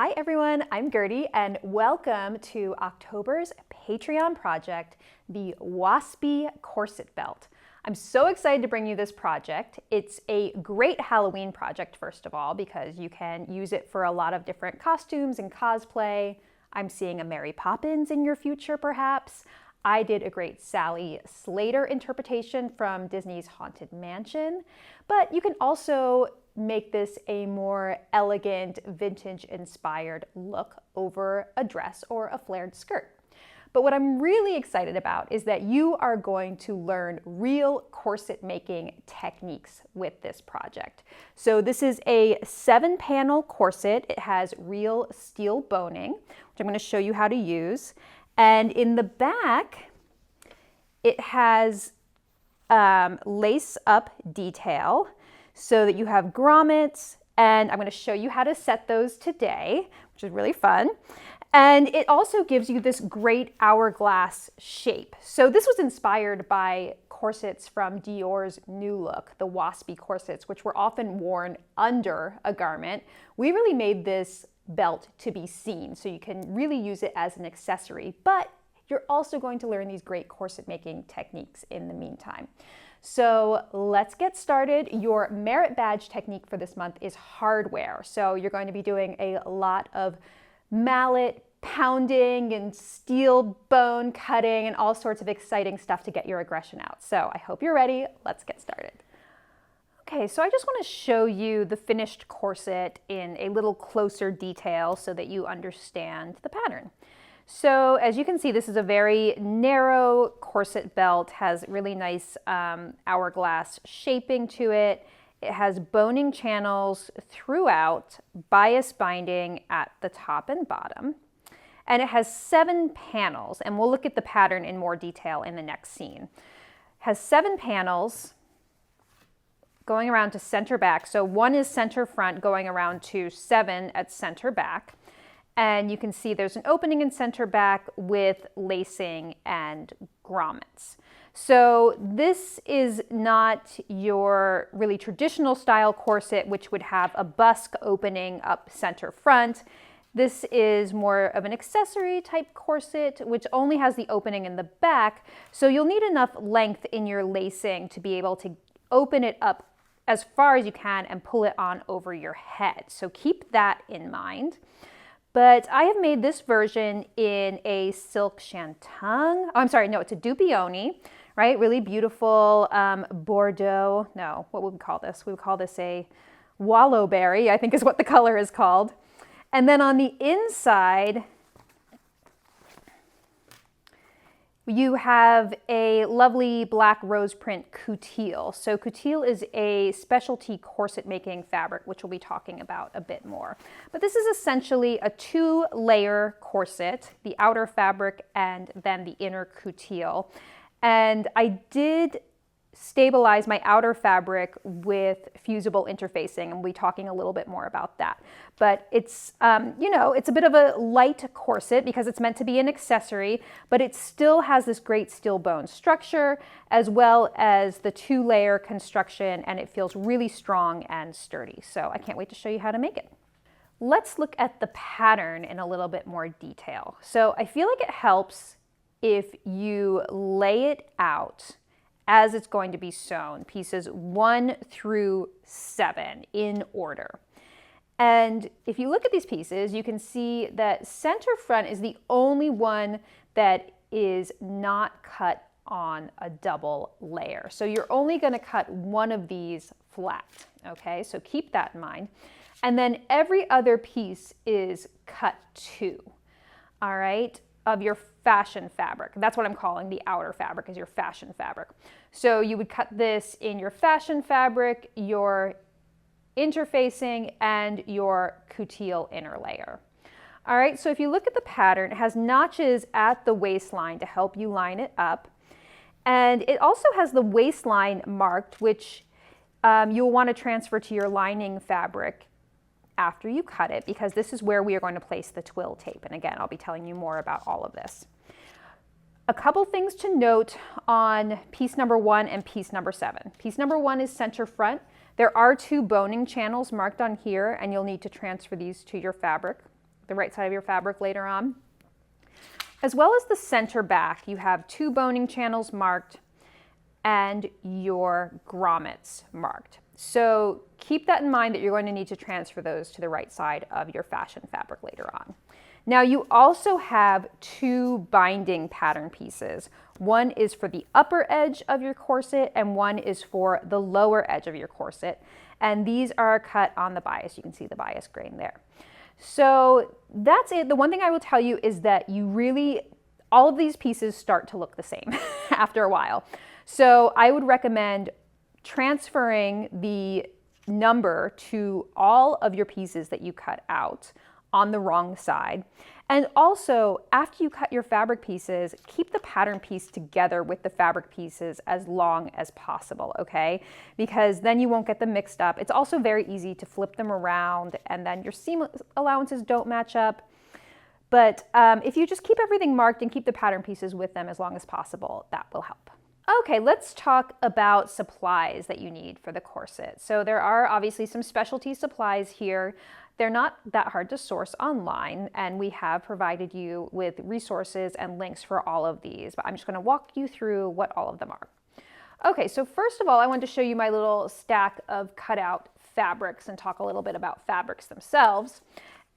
Hi everyone, I'm Gertie and welcome to October's Patreon project, the Waspie Corset Belt. I'm so excited to bring you this project. It's a great Halloween project, first of all, because you can use it for a lot of different costumes and cosplay. I'm seeing a Mary Poppins in your future, perhaps. I did a great Sally Slater interpretation from Disney's Haunted Mansion, but you can also make this a more elegant, vintage-inspired look over a dress or a flared skirt. But what I'm really excited about is that you are going to learn real corset making techniques with this project. So this is a 7-panel corset. It has real steel boning, which I'm going to show you how to use. And in the back, it has lace up detail so that you have grommets, and I'm going to show you how to set those today, which is really fun. And it also gives you this great hourglass shape. So this was inspired by corsets from Dior's new look, the Waspie corsets, which were often worn under a garment. We really made this belt to be seen, so you can really use it as an accessory, but you're also going to learn these great corset making techniques in the meantime. So let's get started. Your merit badge technique for this month is hardware. So you're going to be doing a lot of mallet pounding and steel bone cutting and all sorts of exciting stuff to get your aggression out. So I hope you're ready. Let's get started. Okay, so I just want to show you the finished corset in a little closer detail so that you understand the pattern. So as you can see, this is a very narrow corset belt, has really nice hourglass shaping to it. It has boning channels throughout, bias binding at the top and bottom. And it has 7 panels, and we'll look at the pattern in more detail in the next scene. It has 7 panels going around to center back. So 1 is center front, going around to 7 at center back. And you can see there's an opening in center back with lacing and grommets. So this is not your really traditional style corset, which would have a busk opening up center front. This is more of an accessory type corset, which only has the opening in the back. So you'll need enough length in your lacing to be able to open it up as far as you can and pull it on over your head. So keep that in mind. But I have made this version in a silk shantung. Oh, I'm sorry, no, it's a dupioni, right? Really beautiful Bordeaux. No, what would we call this? We would call this a wallowberry, I think is what the color is called. And then on the inside, you have a lovely black rose print coutil. So coutil is a specialty corset making fabric, which we'll be talking about a bit more. But this is essentially a 2-layer corset, the outer fabric and then the inner coutil. And I did stabilize my outer fabric with fusible interfacing, and we'll be talking a little bit more about that. But it's, it's a bit of a light corset because it's meant to be an accessory, but it still has this great steel bone structure as well as the 2-layer construction, and it feels really strong and sturdy. So I can't wait to show you how to make it. Let's look at the pattern in a little bit more detail. So I feel like it helps if you lay it out as it's going to be sewn, pieces 1 through 7 in order. And if you look at these pieces, you can see that center front is the only one that is not cut on a double layer. So you're only going to cut one of these flat, okay? So keep that in mind. And then every other piece is cut 2, all right, of your fashion fabric. That's what I'm calling the outer fabric, is your fashion fabric. So you would cut this in your fashion fabric, your interfacing, and your coutil inner layer. All right, so if you look at the pattern, it has notches at the waistline to help you line it up. And it also has the waistline marked, which you'll want to transfer to your lining fabric after you cut it, because this is where we are going to place the twill tape. And again, I'll be telling you more about all of this. A couple things to note on piece number 1 and piece number 7. Piece number 1 is center front. There are 2 boning channels marked on here, and you'll need to transfer these to your fabric the right side of your fabric later on. As well as the center back, you have 2 boning channels marked and your grommets marked. So keep that in mind that you're going to need to transfer those to the right side of your fashion fabric later on. Now you also have 2 binding pattern pieces. One is for the upper edge of your corset and one is for the lower edge of your corset. And these are cut on the bias. You can see the bias grain there. So that's it. The one thing I will tell you is that all of these pieces start to look the same after a while. So I would recommend transferring the number to all of your pieces that you cut out on the wrong side. And also, after you cut your fabric pieces, keep the pattern piece together with the fabric pieces as long as possible, okay? Because then you won't get them mixed up. It's also very easy to flip them around and then your seam allowances don't match up. But if you just keep everything marked and keep the pattern pieces with them as long as possible, that will help. Okay, let's talk about supplies that you need for the corset. So there are obviously some specialty supplies here. They're not that hard to source online, and we have provided you with resources and links for all of these, but I'm just gonna walk you through what all of them are. Okay, so first of all, I want to show you my little stack of cutout fabrics and talk a little bit about fabrics themselves,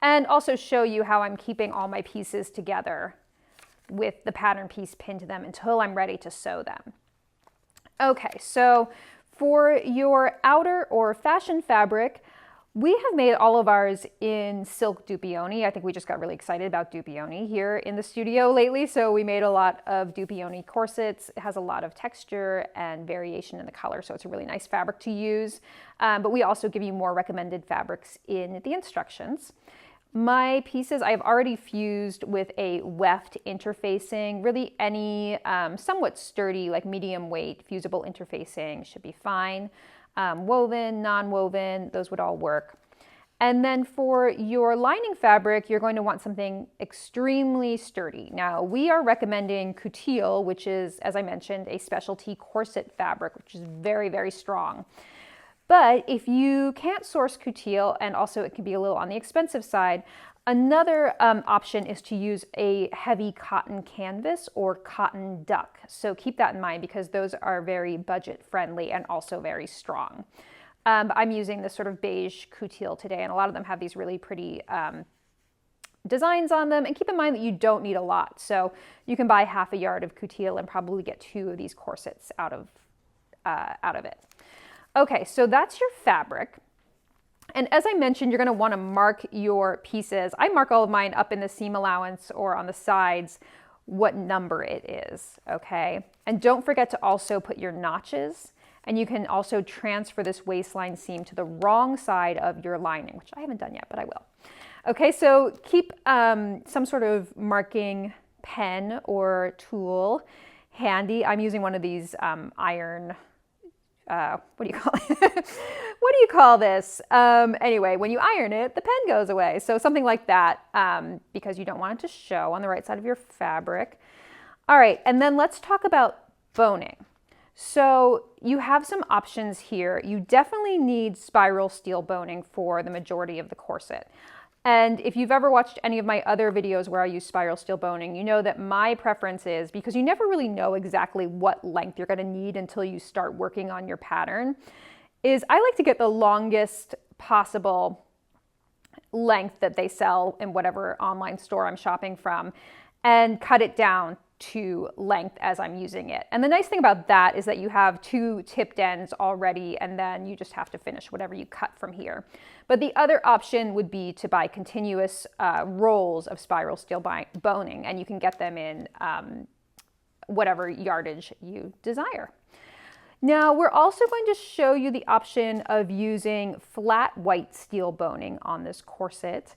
and also show you how I'm keeping all my pieces together with the pattern piece pinned to them until I'm ready to sew them. Okay, so for your outer or fashion fabric, we have made all of ours in silk dupioni. I think we just got really excited about dupioni here in the studio lately, so we made a lot of dupioni corsets. It has a lot of texture and variation in the color, so it's a really nice fabric to use. But we also give you more recommended fabrics in the instructions. My pieces I've already fused with a weft interfacing. Really any somewhat sturdy, like medium weight fusible interfacing should be fine. Woven, non-woven, those would all work. And then for your lining fabric, you're going to want something extremely sturdy. Now, we are recommending coutil, which is, as I mentioned, a specialty corset fabric, which is very, very strong. But if you can't source coutil, and also it can be a little on the expensive side, another option is to use a heavy cotton canvas or cotton duck. So keep that in mind because those are very budget friendly and also very strong. I'm using this sort of beige coutil today, and a lot of them have these really pretty designs on them. And keep in mind that you don't need a lot. So you can buy half a yard of coutil and probably get 2 of these corsets out of it. Okay, so that's your fabric. And as I mentioned, you're gonna wanna mark your pieces. I mark all of mine up in the seam allowance or on the sides what number it is, okay? And don't forget to also put your notches, and you can also transfer this waistline seam to the wrong side of your lining, which I haven't done yet, but I will. Okay, so keep some sort of marking pen or tool handy. I'm using one of these iron, what do you call it? What do you call this? Anyway, when you iron it, the pen goes away. So something like that, because you don't want it to show on the right side of your fabric. All right, and then let's talk about boning. So you have some options here. You definitely need spiral steel boning for the majority of the corset. And if you've ever watched any of my other videos where I use spiral steel boning, you know that my preference is, because you never really know exactly what length you're gonna need until you start working on your pattern, is I like to get the longest possible length that they sell in whatever online store I'm shopping from and cut it down to length as I'm using it. And the nice thing about that is that you have 2 tipped ends already, and then you just have to finish whatever you cut from here. But the other option would be to buy continuous rolls of spiral steel boning, and you can get them in whatever yardage you desire. Now, we're also going to show you the option of using flat white steel boning on this corset.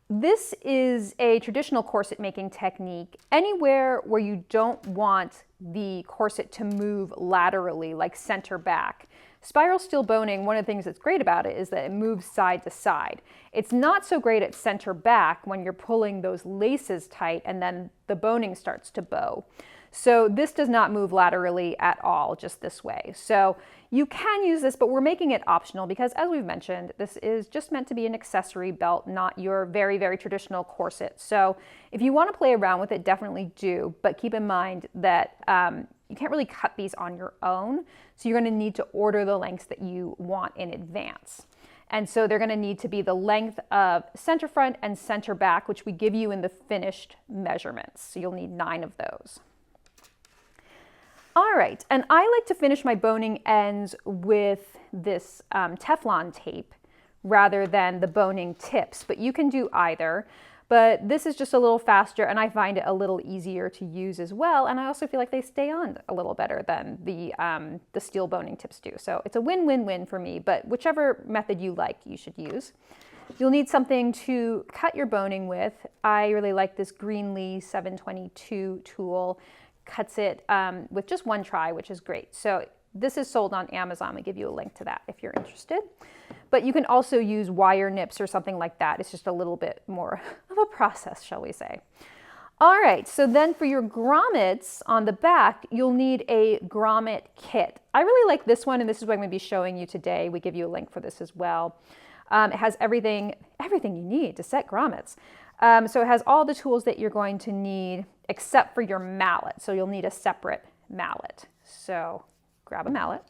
This is a traditional corset making technique anywhere where you don't want the corset to move laterally, like center back. Spiral steel boning, one of the things that's great about it is that it moves side to side. It's not so great at center back when you're pulling those laces tight and then the boning starts to bow. So this does not move laterally at all, just this way. So you can use this, but we're making it optional because, as we've mentioned, this is just meant to be an accessory belt, not your very, very traditional corset. So if you want to play around with it, definitely do, but keep in mind that you can't really cut these on your own. So you're going to need to order the lengths that you want in advance. And so they're going to need to be the length of center front and center back, which we give you in the finished measurements. So you'll need 9 of those. All right, and I like to finish my boning ends with this Teflon tape rather than the boning tips, but you can do either. But this is just a little faster, and I find it a little easier to use as well. And I also feel like they stay on a little better than the steel boning tips do. So it's a win-win-win for me, but whichever method you like, you should use. You'll need something to cut your boning with. I really like this Greenlee 722 tool. Cuts it with just one try, which is great. So this is sold on Amazon. We give you a link to that if you're interested. But you can also use wire nips or something like that. It's just a little bit more of a process, shall we say. All right, so then for your grommets on the back, you'll need a grommet kit. I really like this one, and this is what I'm going to be showing you today. We give you a link for this as well. It has everything you need to set grommets. So it has all the tools that you're going to need except for your mallet. So you'll need a separate mallet. So grab a mallet.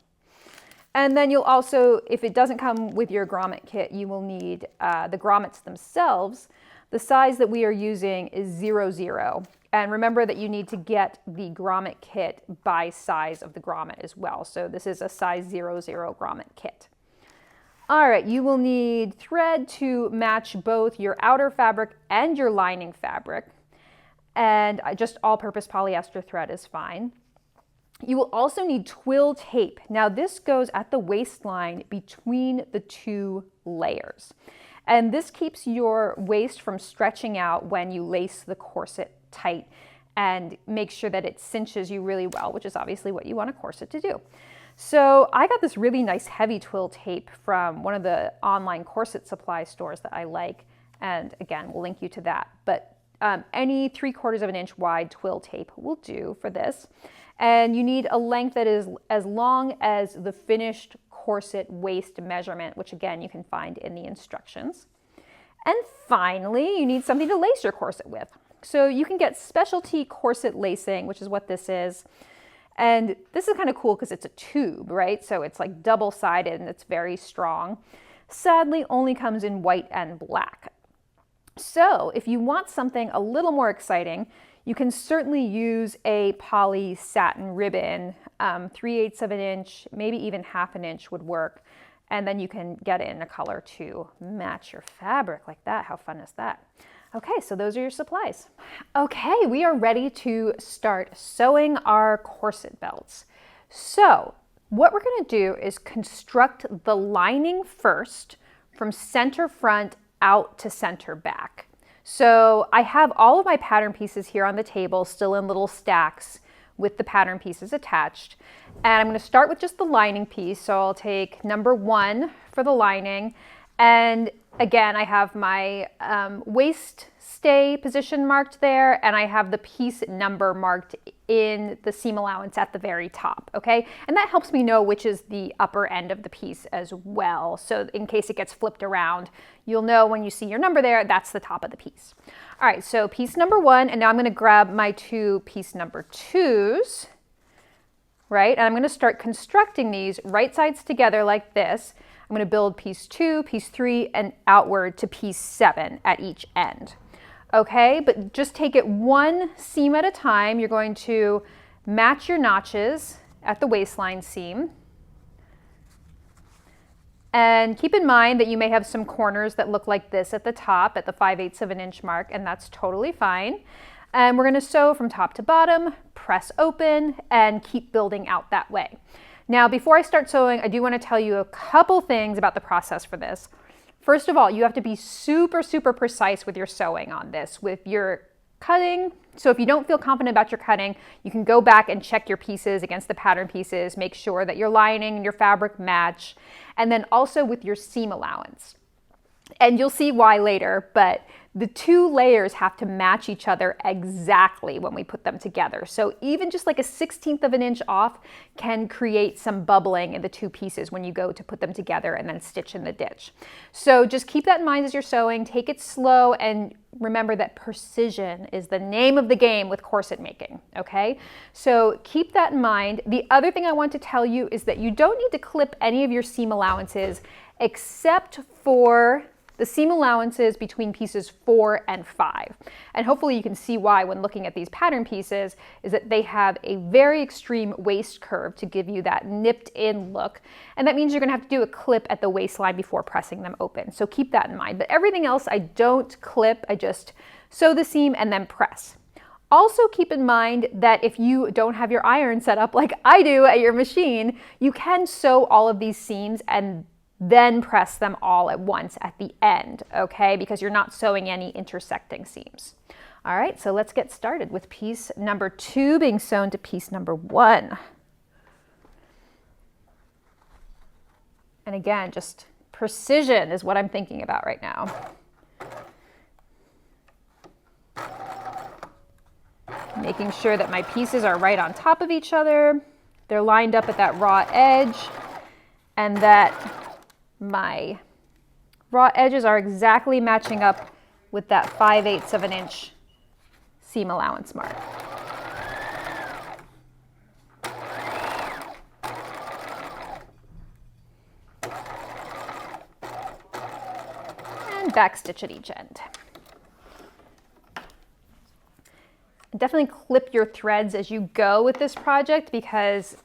And then you'll also, if it doesn't come with your grommet kit, you will need the grommets themselves. The size that we are using is 00. And remember that you need to get the grommet kit by size of the grommet as well. So this is a size 00 grommet kit. All right, you will need thread to match both your outer fabric and your lining fabric. And just all-purpose polyester thread is fine. You will also need twill tape. Now this goes at the waistline between the 2 layers. And this keeps your waist from stretching out when you lace the corset tight and make sure that it cinches you really well, which is obviously what you want a corset to do. So I got this really nice heavy twill tape from one of the online corset supply stores that I like. And again, we'll link you to that. But any 3/4 of an inch wide twill tape will do for this. And you need a length that is as long as the finished corset waist measurement, which again, you can find in the instructions. And finally, you need something to lace your corset with. So you can get specialty corset lacing, which is what this is. And this is kind of cool because it's a tube, right? So it's like double-sided and it's very strong. Sadly, only comes in white and black. So if you want something a little more exciting, you can certainly use a poly satin ribbon. 3/8 of an inch, maybe even 1/2 an inch would work. And then you can get it in a color to match your fabric like that. How fun is that? Okay, so those are your supplies. Okay, we are ready to start sewing our corset belts. So what we're gonna do is construct the lining first from center front out to center back. So I have all of my pattern pieces here on the table, still in little stacks with the pattern pieces attached. And I'm gonna start with just the lining piece. So I'll take number 1 for the lining. And again, I have my waist stay position marked there, and I have the piece number marked in the seam allowance at the very top, okay? And that helps me know which is the upper end of the piece as well. So in case it gets flipped around, you'll know when you see your number there, that's the top of the piece. All right, so piece number 1, and now I'm gonna grab my 2 piece number 2s, right? And I'm gonna start constructing these right sides together like this. I'm gonna build piece 2, piece 3, and outward to piece 7 at each end. Okay, but just take it one seam at a time. You're going to match your notches at the waistline seam. And keep in mind that you may have some corners that look like this at the top at the 5/8 of an inch mark, and that's totally fine. And we're gonna sew from top to bottom, press open, and keep building out that way. Now, before I start sewing, I do want to tell you a couple things about the process for this. First of all, you have to be super, super precise with your sewing on this, with your cutting. So if you don't feel confident about your cutting, you can go back and check your pieces against the pattern pieces, make sure that your lining and your fabric match, and then also with your seam allowance. And you'll see why later, but the two layers have to match each other exactly when we put them together. So even just like a 1/16 of an inch off can create some bubbling in the two pieces when you go to put them together and then stitch in the ditch. So just keep that in mind as you're sewing, take it slow, and remember that precision is the name of the game with corset making, okay? So keep that in mind. The other thing I want to tell you is that you don't need to clip any of your seam allowances except for the seam allowances between pieces 4 and 5. And hopefully you can see why when looking at these pattern pieces, is that they have a very extreme waist curve to give you that nipped in look. And that means you're gonna have to do a clip at the waistline before pressing them open. So keep that in mind. But everything else I don't clip, I just sew the seam and then press. Also keep in mind that if you don't have your iron set up like I do at your machine, you can sew all of these seams and then press them all at once at the end, okay? Because you're not sewing any intersecting seams. All right, so let's get started with piece number 2 being sewn to piece number 1. And again, just precision is what I'm thinking about right now. Making sure that my pieces are right on top of each other. They're lined up at that raw edge, and that my raw edges are exactly matching up with that 5/8 of an inch seam allowance mark. And back stitch at each end. Definitely clip your threads as you go with this project because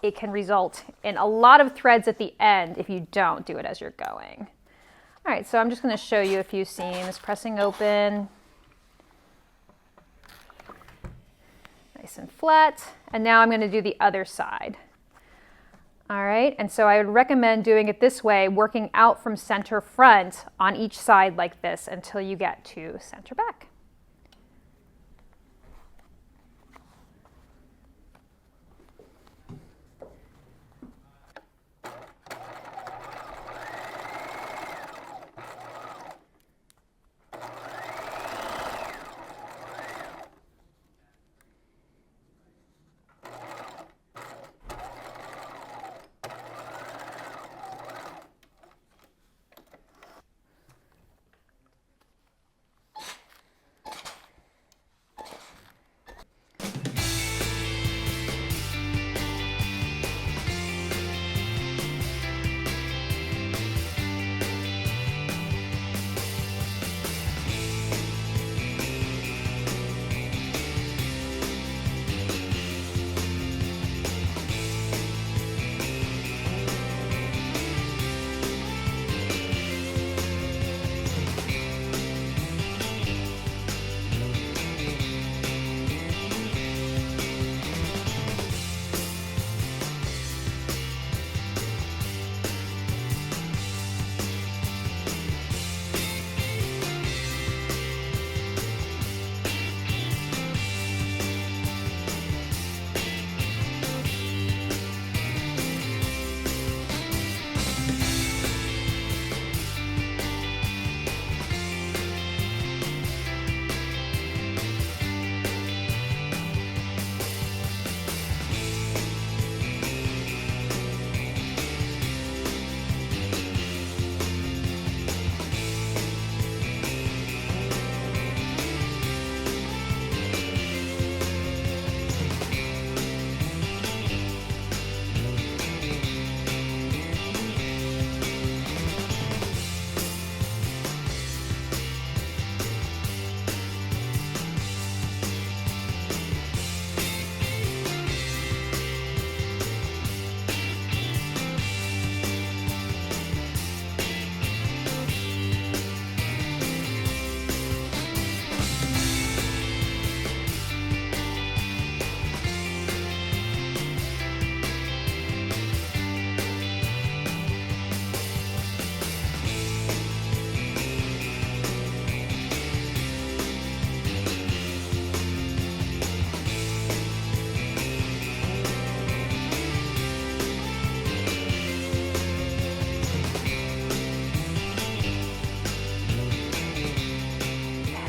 it can result in a lot of threads at the end if you don't do it as you're going. All right, so I'm just going to show you a few seams, pressing open, nice and flat, and now I'm going to do the other side. All right, and so I would recommend doing it this way, working out from center front on each side like this until you get to center back.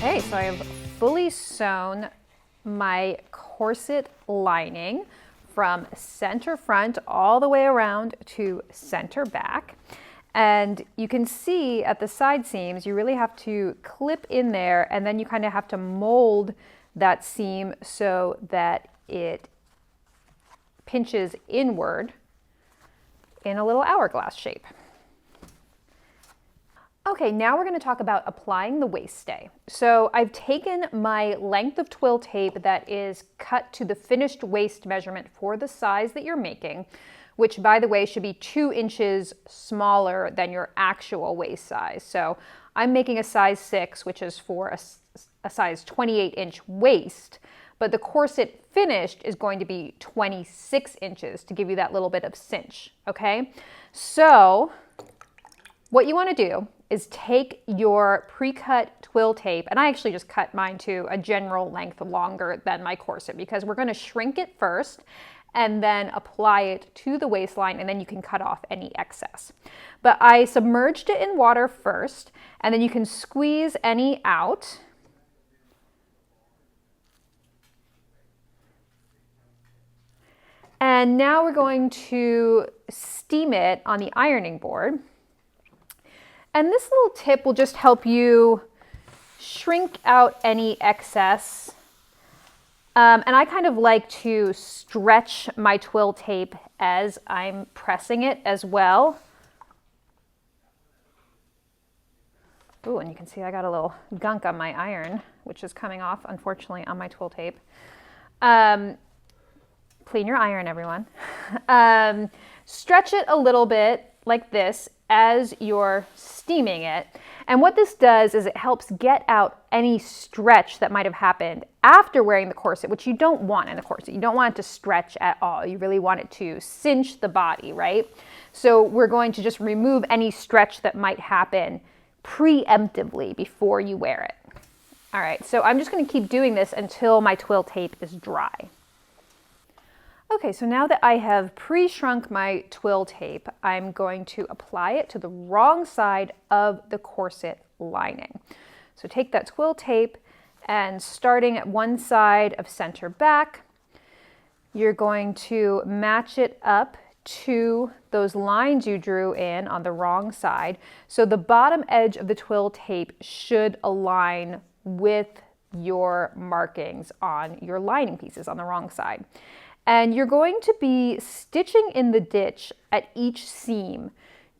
Okay, so I have fully sewn my corset lining from center front all the way around to center back. And you can see at the side seams, you really have to clip in there, and then you kind of have to mold that seam so that it pinches inward in a little hourglass shape. Okay, now we're going to talk about applying the waiststay. So I've taken my length of twill tape that is cut to the finished waist measurement for the size that you're making, which, by the way, should be 2 inches smaller than your actual waist size. So I'm making a size 6, which is for a size 28-inch waist, but the corset finished is going to be 26 inches to give you that little bit of cinch, okay? So what you want to do is take your pre-cut twill tape, and I actually just cut mine to a general length longer than my corset because we're going to shrink it first and then apply it to the waistline, and then you can cut off any excess. But I submerged it in water first, and then you can squeeze any out. And now we're going to steam it on the ironing board. And this little tip will just help you shrink out any excess. And I kind of like to stretch my twill tape as I'm pressing it as well. Ooh, and you can see I got a little gunk on my iron, which is coming off, unfortunately, on my twill tape. Clean your iron, everyone. Stretch it a little bit like this as you're steaming it. And what this does is it helps get out any stretch that might have happened after wearing the corset, which you don't want in the corset. You don't want it to stretch at all. You really want it to cinch the body, right? So we're going to just remove any stretch that might happen preemptively before you wear it. All right, so I'm just going to keep doing this until my twill tape is dry. Okay, so now that I have pre-shrunk my twill tape, I'm going to apply it to the wrong side of the corset lining. So take that twill tape, and starting at one side of center back, you're going to match it up to those lines you drew in on the wrong side. So the bottom edge of the twill tape should align with your markings on your lining pieces on the wrong side. And you're going to be stitching in the ditch at each seam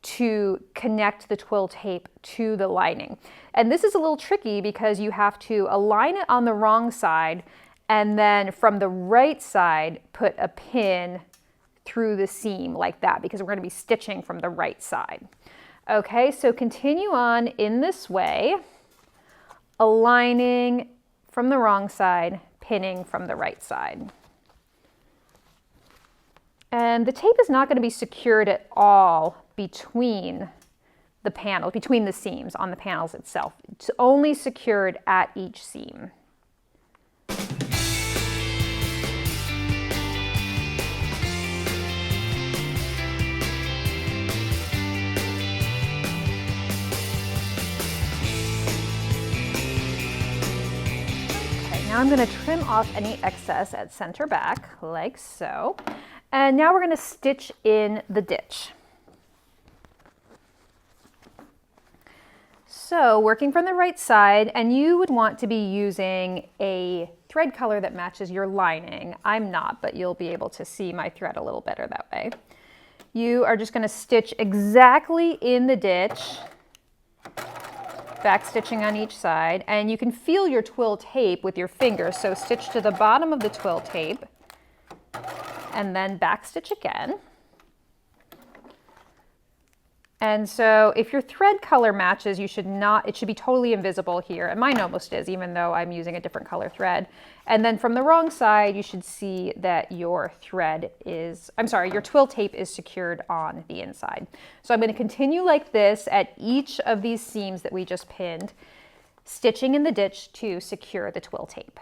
to connect the twill tape to the lining. And this is a little tricky because you have to align it on the wrong side, and then from the right side, put a pin through the seam like that, because we're going to be stitching from the right side. Okay, so continue on in this way, aligning from the wrong side, pinning from the right side. And the tape is not going to be secured at all between the panels, between the seams on the panels itself. It's only secured at each seam. Okay, now I'm going to trim off any excess at center back, like so. And now we're going to stitch in the ditch. So working from the right side, and you would want to be using a thread color that matches your lining. I'm not, but you'll be able to see my thread a little better that way. You are just going to stitch exactly in the ditch, back stitching on each side, and you can feel your twill tape with your fingers. So stitch to the bottom of the twill tape, and then back stitch again. And so if your thread color matches, it should be totally invisible here. And mine almost is, even though I'm using a different color thread. And then from the wrong side, you should see that your your twill tape is secured on the inside. So I'm going to continue like this at each of these seams that we just pinned, stitching in the ditch to secure the twill tape.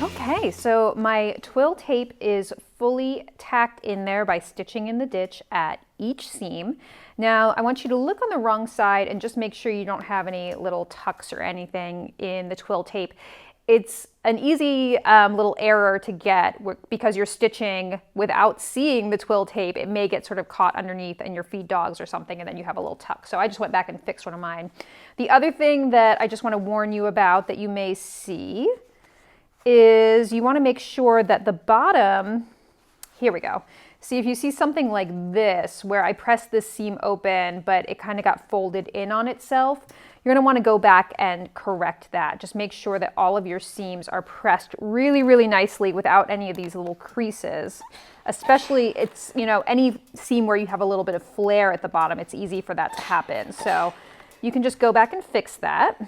Okay, so my twill tape is fully tacked in there by stitching in the ditch at each seam. Now I want you to look on the wrong side and just make sure you don't have any little tucks or anything in the twill tape. It's an easy little error to get because you're stitching without seeing the twill tape. It may get sort of caught underneath and your feed dogs or something, and then you have a little tuck. So I just went back and fixed one of mine. The other thing that I just want to warn you about that you may see is you want to make sure that the bottom, here we go. See, if you see something like this, where I pressed this seam open, but it kind of got folded in on itself, you're going to want to go back and correct that. Just make sure that all of your seams are pressed really, really nicely without any of these little creases. Especially, it's, you know, any seam where you have a little bit of flare at the bottom, it's easy for that to happen. So you can just go back and fix that.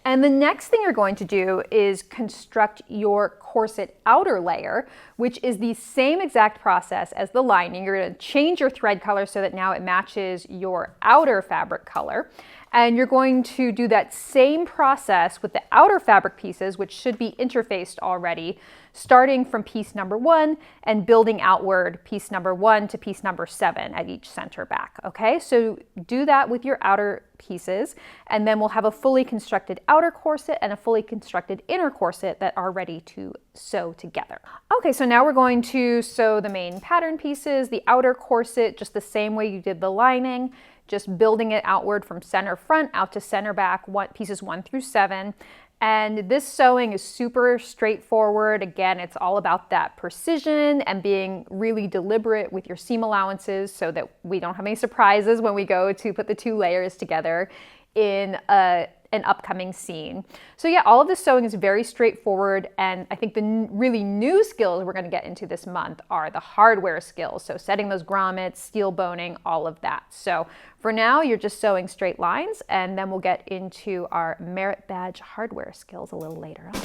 And the next thing you're going to do is construct your corset outer layer, which is the same exact process as the lining. You're going to change your thread color so that now it matches your outer fabric color. And you're going to do that same process with the outer fabric pieces, which should be interfaced already, starting from piece number 1 and building outward piece number 1 to piece number 7 at each center back. Okay, so do that with your outer pieces, and then we'll have a fully constructed outer corset and a fully constructed inner corset that are ready to sew together. Okay, so now we're going to sew the main pattern pieces, the outer corset, just the same way you did the lining, just building it outward from center front out to center back, pieces 1 through 7. And this sewing is super straightforward. Again, it's all about that precision and being really deliberate with your seam allowances so that we don't have any surprises when we go to put the 2 layers together in an upcoming scene. So yeah, all of this sewing is very straightforward, and I think the really new skills we're going to get into this month are the hardware skills. So setting those grommets, steel boning, all of that. So for now, you're just sewing straight lines, and then we'll get into our merit badge hardware skills a little later on.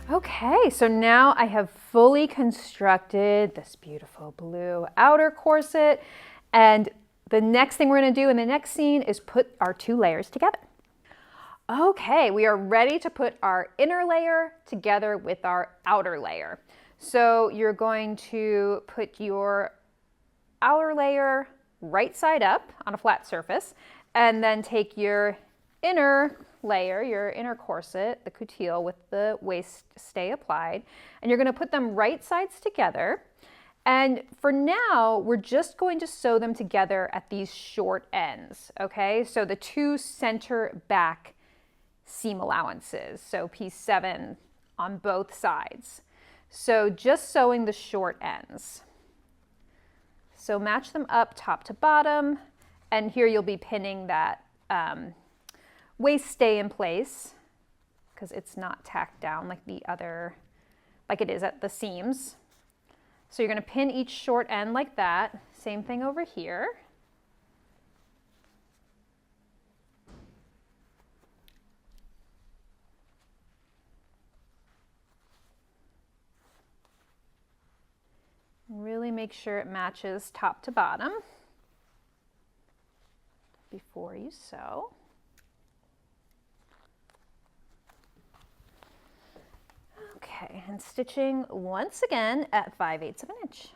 Okay, so now I have fully constructed this beautiful blue outer corset, and the next thing we're going to do in the next scene is put our 2 layers together. Okay, we are ready to put our inner layer together with our outer layer. So you're going to put your outer layer right side up on a flat surface, and then take your inner layer, your inner corset, the coutil with the waist stay applied, and you're going to put them right sides together. And for now, we're just going to sew them together at these short ends, okay? So the 2 center back seam allowances, so piece 7 on both sides. So just sewing the short ends. So match them up top to bottom, and here you'll be pinning that waist stay in place because it's not tacked down like the other, like it is at the seams. So you're going to pin each short end like that. Same thing over here. Really make sure it matches top to bottom before you sew. Okay, and stitching once again at 5/8 of an inch.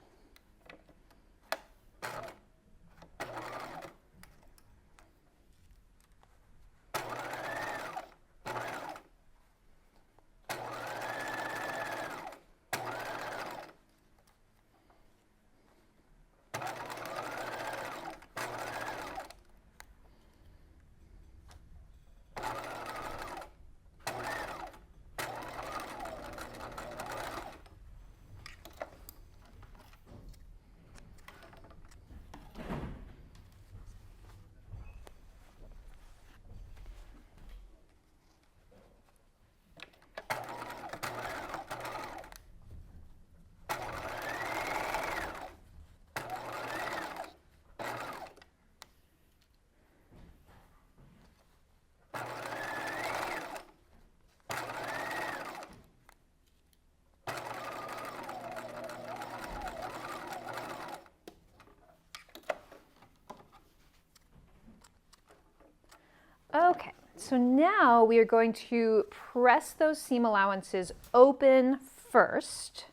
Okay, so now we are going to press those seam allowances open first.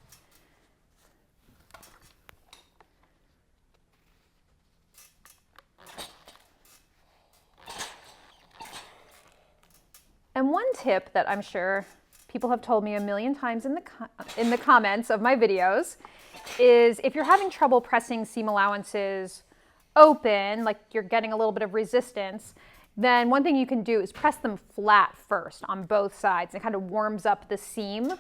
And one tip that I'm sure people have told me a million times in the comments of my videos is if you're having trouble pressing seam allowances open, like you're getting a little bit of resistance, then one thing you can do is press them flat first on both sides. It kind of warms up the seam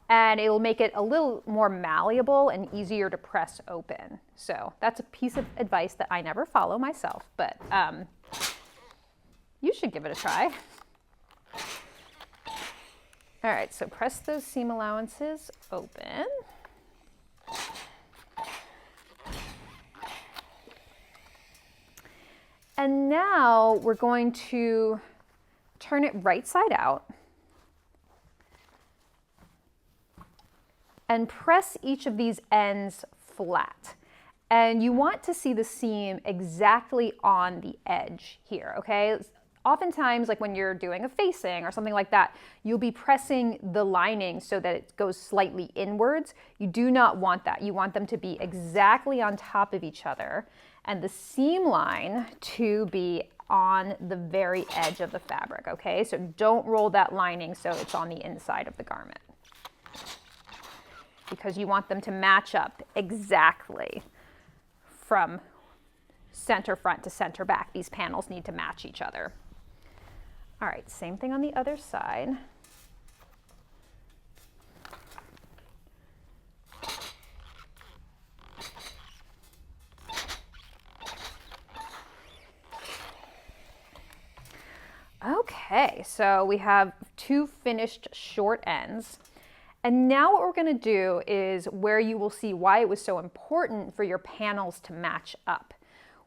and it will make it a little more malleable and easier to press open. So that's a piece of advice that I never follow myself, but you should give it a try. All right, so press those seam allowances open. And now we're going to turn it right side out and press each of these ends flat. And you want to see the seam exactly on the edge here, okay? Oftentimes, like when you're doing a facing or something like that, you'll be pressing the lining so that it goes slightly inwards. You do not want that. You want them to be exactly on top of each other and the seam line to be on the very edge of the fabric, okay? So don't roll that lining so it's on the inside of the garment, because you want them to match up exactly from center front to center back. These panels need to match each other. All right, same thing on the other side. Okay, so we have two finished short ends. And now what we're going to do is where you will see why it was so important for your panels to match up.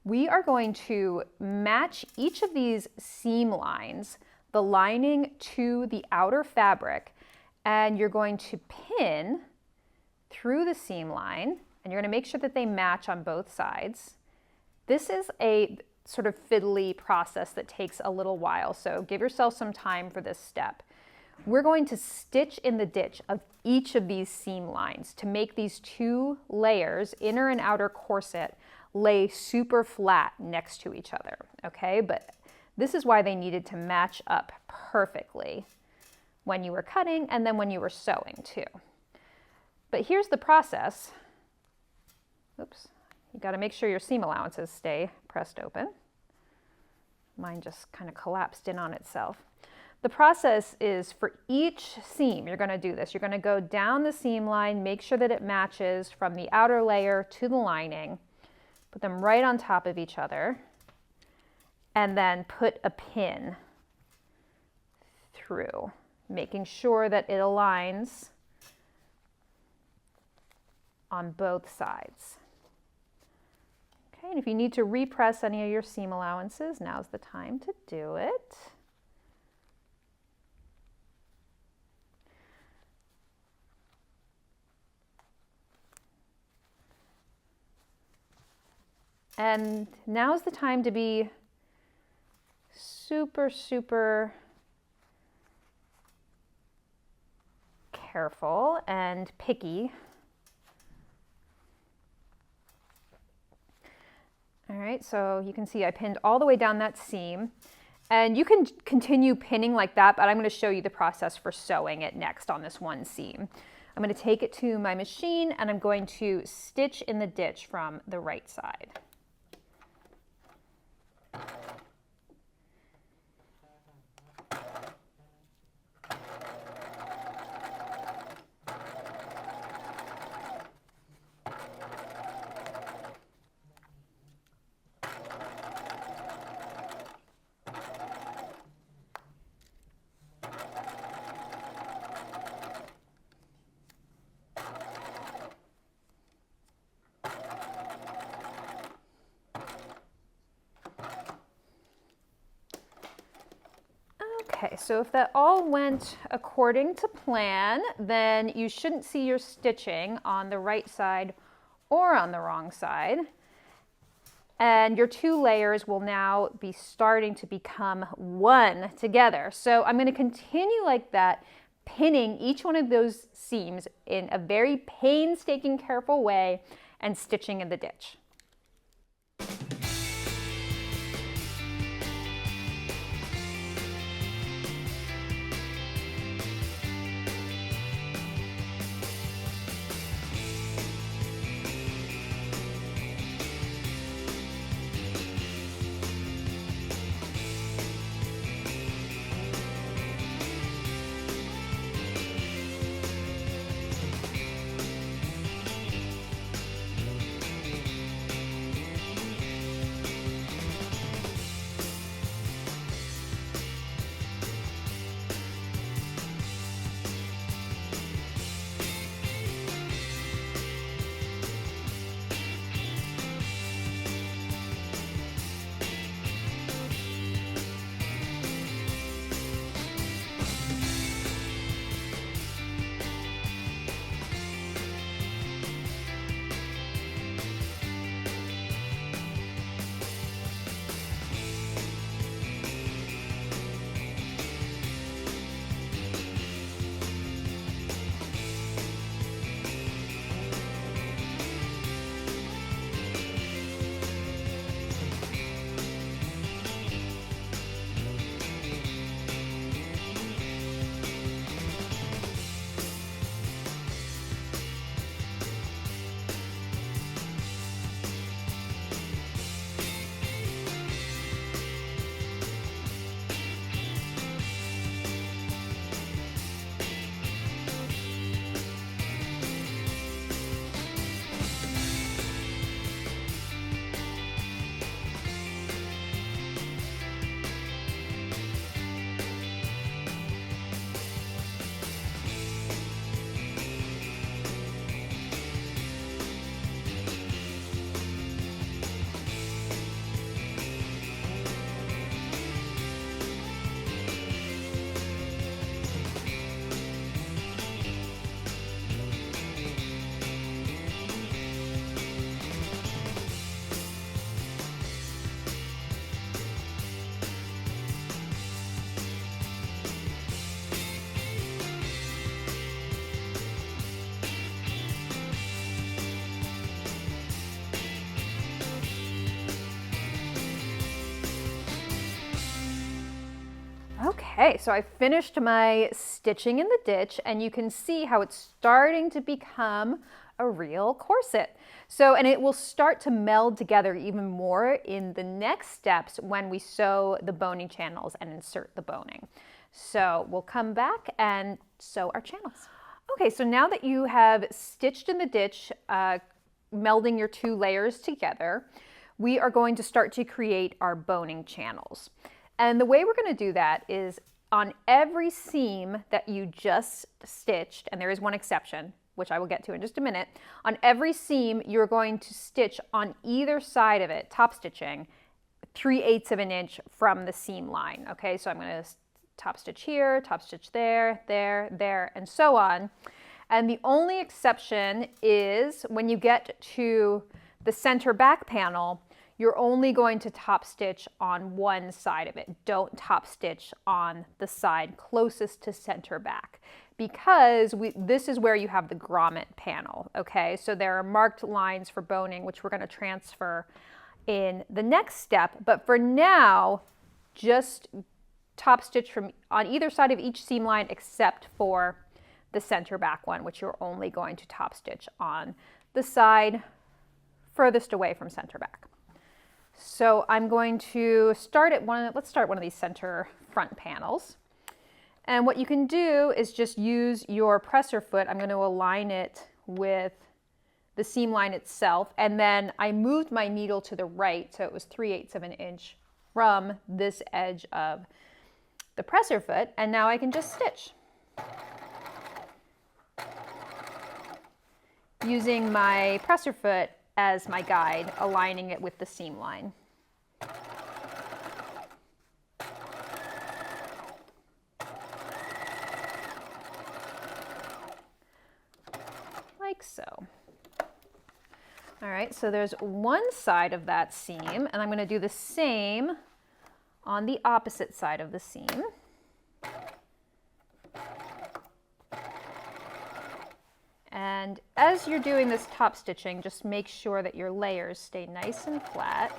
We are going to match each of these seam lines, the lining to the outer fabric, and you're going to pin through the seam line, and you're going to make sure that they match on both sides. This is a sort of fiddly process that takes a little while, so give yourself some time for this step. We're going to stitch in the ditch of each of these seam lines to make these two layers, inner and outer corset, lay super flat next to each other, okay? But this is why they needed to match up perfectly when you were cutting and then when you were sewing too. But here's the process. Oops, you gotta make sure your seam allowances stay pressed open. Mine just kind of collapsed in on itself. The process is for each seam, you're gonna do this. You're gonna go down the seam line, make sure that it matches from the outer layer to the lining, put them right on top of each other, and then put a pin through making sure that it aligns on both sides. Okay, and if you need to repress any of your seam allowances, now's the time to do it. And now's the time to be super, super careful and picky. All right, so you can see I pinned all the way down that seam, and you can continue pinning like that, but I'm going to show you the process for sewing it next on this one seam. I'm going to take it to my machine and I'm going to stitch in the ditch from the right side. Okay, so if that all went according to plan, then you shouldn't see your stitching on the right side or on the wrong side. And your two layers will now be starting to become one together. So I'm going to continue like that, pinning each one of those seams in a very painstaking, careful way and stitching in the ditch. Okay, so I finished my stitching in the ditch and you can see how it's starting to become a real corset. So, and it will start to meld together even more in the next steps when we sew the boning channels and insert the boning. So we'll come back and sew our channels. Okay, so now that you have stitched in the ditch, melding your two layers together, we are going to start to create our boning channels. And the way we're going to do that is on every seam that you just stitched, and there is one exception, which I will get to in just a minute, on every seam you're going to stitch on either side of it, top stitching, 3/8 of an inch from the seam line. Okay, so I'm going to top stitch here, top stitch there, there, there, and so on. And the only exception is when you get to the center back panel, you're only going to top stitch on one side of it. Don't top stitch on the side closest to center back, because this is where you have the grommet panel, okay? So there are marked lines for boning, which we're going to transfer in the next step. But for now, just top stitch from on either side of each seam line except for the center back one, which you're only going to top stitch on the side furthest away from center back. So I'm going to start at let's start one of these center front panels. And what you can do is just use your presser foot. I'm going to align it with the seam line itself. And then I moved my needle to the right, so it was 3/8 of an inch from this edge of the presser foot. And now I can just stitch. Using my presser foot as my guide, aligning it with the seam line. Like so. All right, so there's one side of that seam, and I'm going to do the same on the opposite side of the seam. And as you're doing this top stitching, just make sure that your layers stay nice and flat.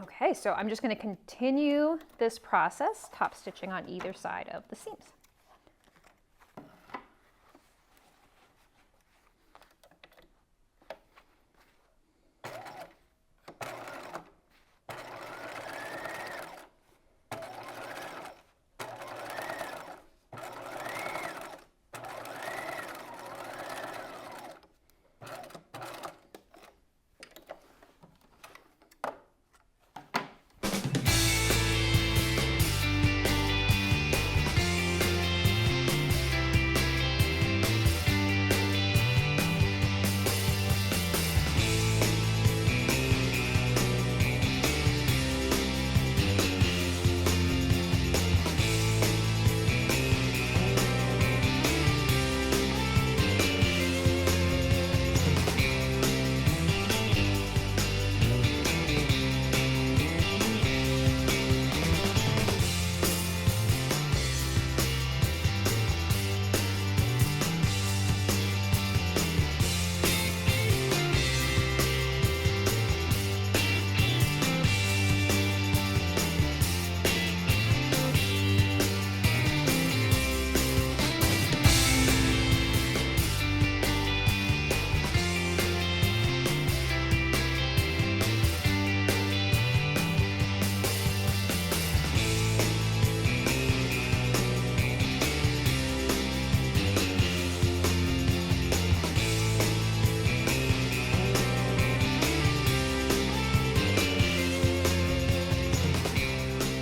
Okay, so I'm just going to continue this process, top stitching on either side of the seams.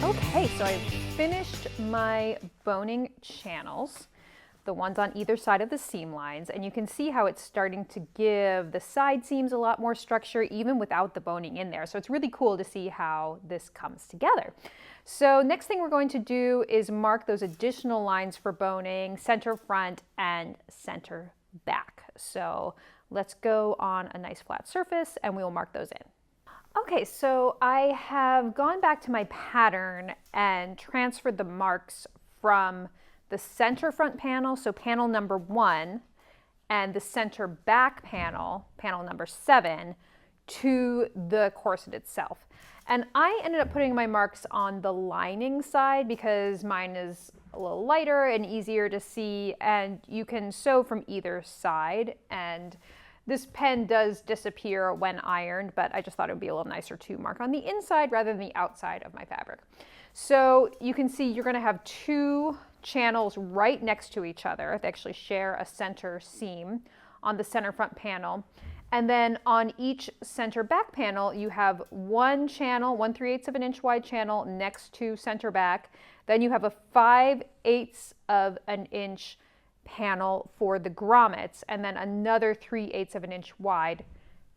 Okay, so I've finished my boning channels, the ones on either side of the seam lines, and you can see how it's starting to give the side seams a lot more structure even without the boning in there. So it's really cool to see how this comes together. So next thing we're going to do is mark those additional lines for boning, center front and center back. So let's go on a nice flat surface and we will mark those in. Okay, so I have gone back to my pattern and transferred the marks from the center front panel, so panel number 1, and the center back panel, panel number 7, to the corset itself. And I ended up putting my marks on the lining side because mine is a little lighter and easier to see, and you can sew from either side. And this pen does disappear when ironed, but I just thought it would be a little nicer to mark on the inside rather than the outside of my fabric. So you can see you're going to have 2 channels right next to each other. They actually share a center seam on the center front panel. And then on each center back panel, you have one channel, 1/3 of an inch wide channel next to center back. Then you have a 5/8 of an inch panel for the grommets, and then another 3/8 of an inch wide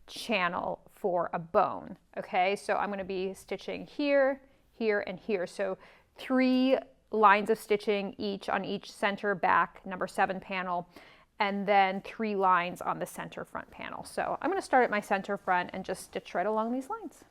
channel for a bone. Okay, so I'm going to be stitching here, here, and here. So 3 lines of stitching each on each center back number 7 panel, and then 3 lines on the center front panel. So I'm going to start at my center front and just stitch right along these lines.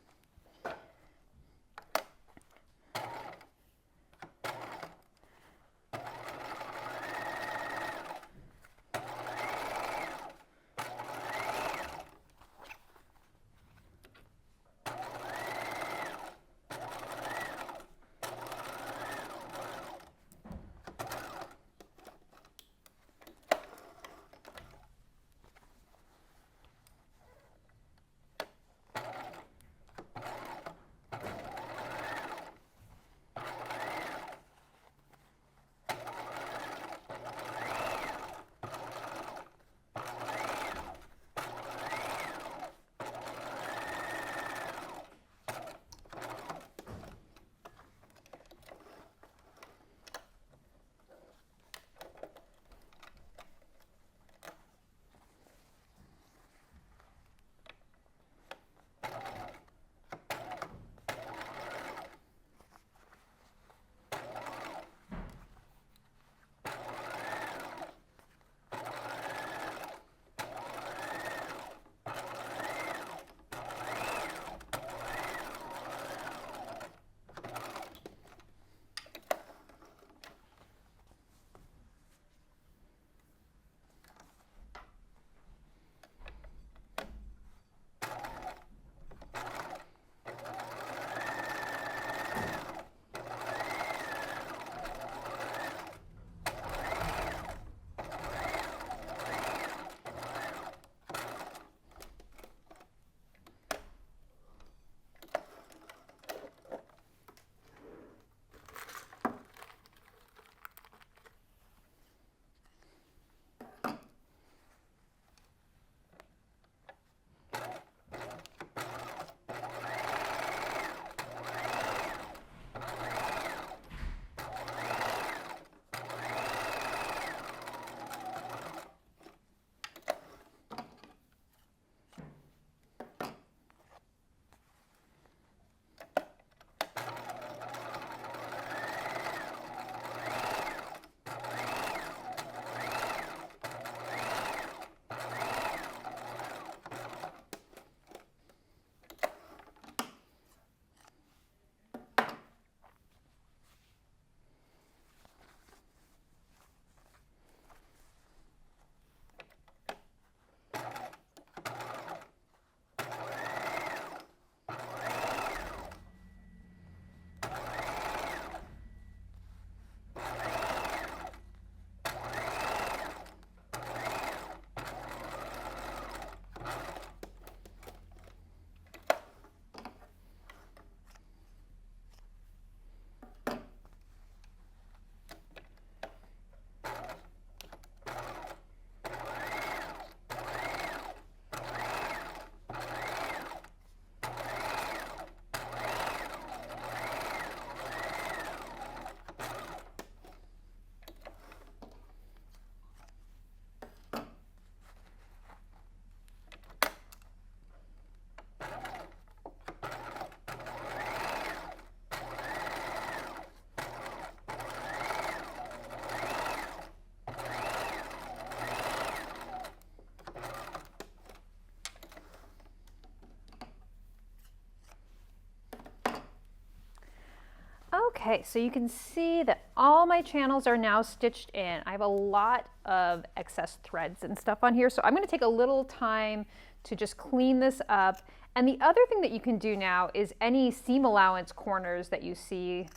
Okay, so you can see that all my channels are now stitched in. I have a lot of excess threads and stuff on here, so I'm going to take a little time to just clean this up. And the other thing that you can do now is any seam allowance corners that you see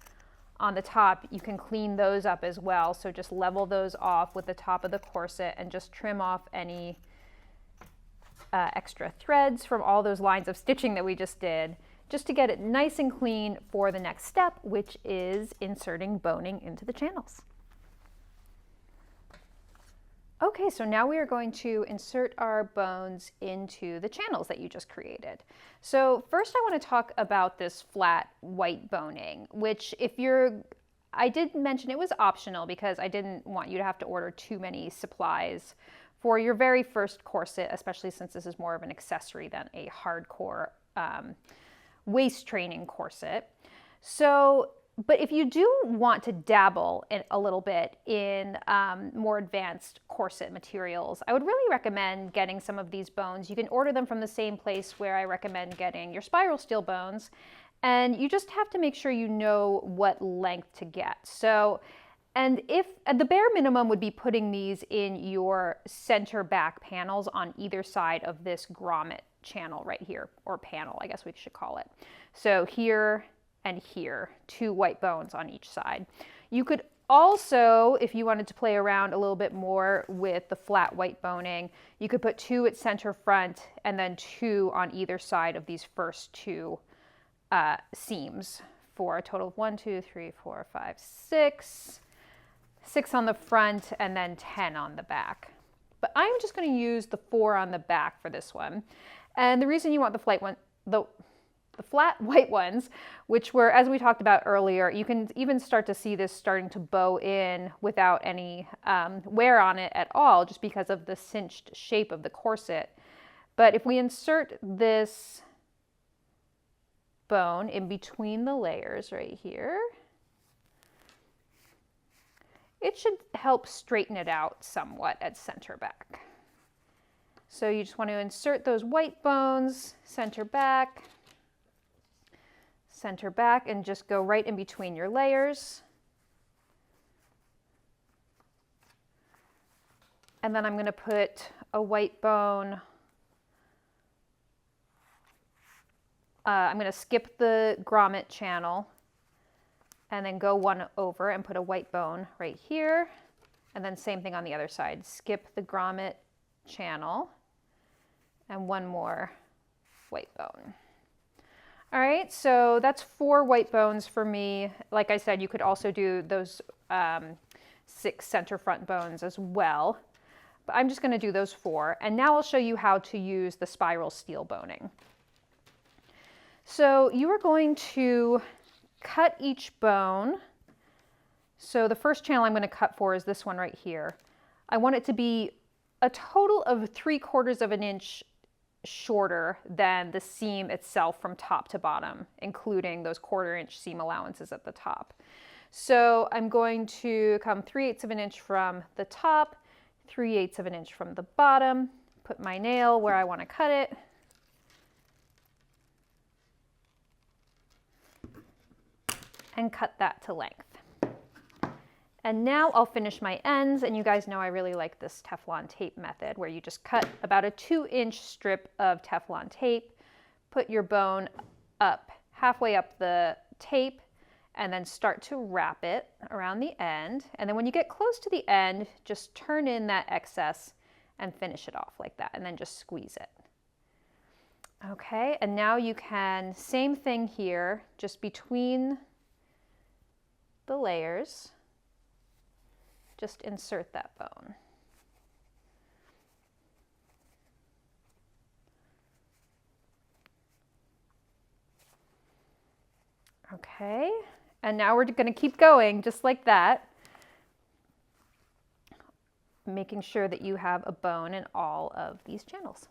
on the top, you can clean those up as well. So just level those off with the top of the corset and just trim off any extra threads from all those lines of stitching that we just did, just to get it nice and clean for the next step, which is inserting boning into the channels. Okay, so now we are going to insert our bones into the channels that you just created. So first I want to talk about this flat white boning, which I did mention it was optional because I didn't want you to have to order too many supplies for your very first corset, especially since this is more of an accessory than a hardcore waist training corset. So, but if you do want to dabble a little bit in more advanced corset materials, I would really recommend getting some of these bones. You can order them from the same place where I recommend getting your spiral steel bones, and you just have to make sure you know what length to get. So, and the bare minimum would be putting these in your center back panels on either side of this grommet channel right here, or panel, I guess we should call it. So here and here, 2 white bones on each side. You could also, if you wanted to play around a little bit more with the flat white boning, you could put 2 at center front and then 2 on either side of these first 2 seams for a total of 1, 2, 3, 4, 5, 6. 6 on the front and then 10 on the back. But I'm just going to use the 4 on the back for this one. And the reason you want the flat white ones, which were, as we talked about earlier, you can even start to see this starting to bow in without any wear on it at all, just because of the cinched shape of the corset. But if we insert this bone in between the layers right here, it should help straighten it out somewhat at center back. So you just want to insert those white bones, center back, and just go right in between your layers. And then I'm going to put a white bone. I'm going to skip the grommet channel and then go 1 over and put a white bone right here. And then same thing on the other side. Skip the grommet channel and 1 more white bone. All right, so that's 4 white bones for me. Like I said, you could also do those 6 center front bones as well. But I'm just going to do those 4. And now I'll show you how to use the spiral steel boning. So you are going to cut each bone. So the first channel I'm going to cut for is this one right here. I want it to be a total of 3/4 of an inch shorter than the seam itself from top to bottom, including those 1/4 inch seam allowances at the top. So I'm going to come 3/8 of an inch from the top, 3/8 of an inch from the bottom, put my nail where I want to cut it, and cut that to length. And now I'll finish my ends, and you guys know I really like this Teflon tape method where you just cut about a 2-inch strip of Teflon tape, put your bone up halfway up the tape, and then start to wrap it around the end. And then when you get close to the end, just turn in that excess and finish it off like that, and then just squeeze it. Okay, and now you can, same thing here, just between the layers, just insert that bone. Okay, and now we're going to keep going just like that, making sure that you have a bone in all of these channels.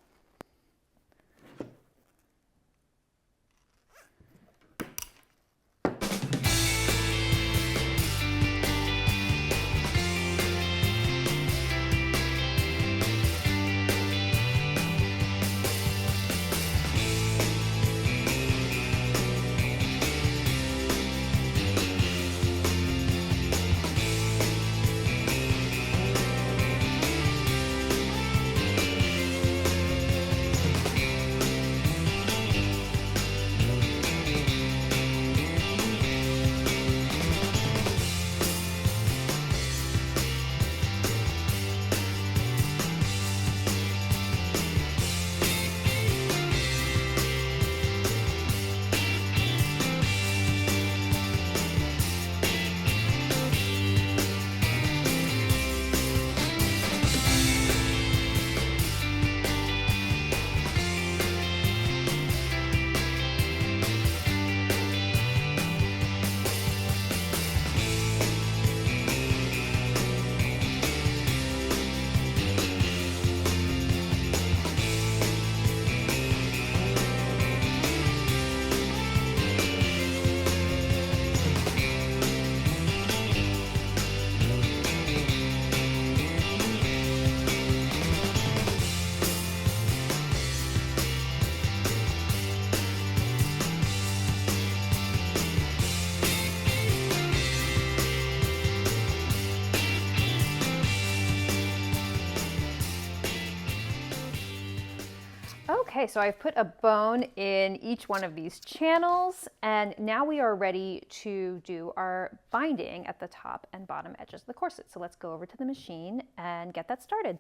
Okay, so I've put a bone in each one of these channels, and now we are ready to do our binding at the top and bottom edges of the corset. So let's go over to the machine and get that started.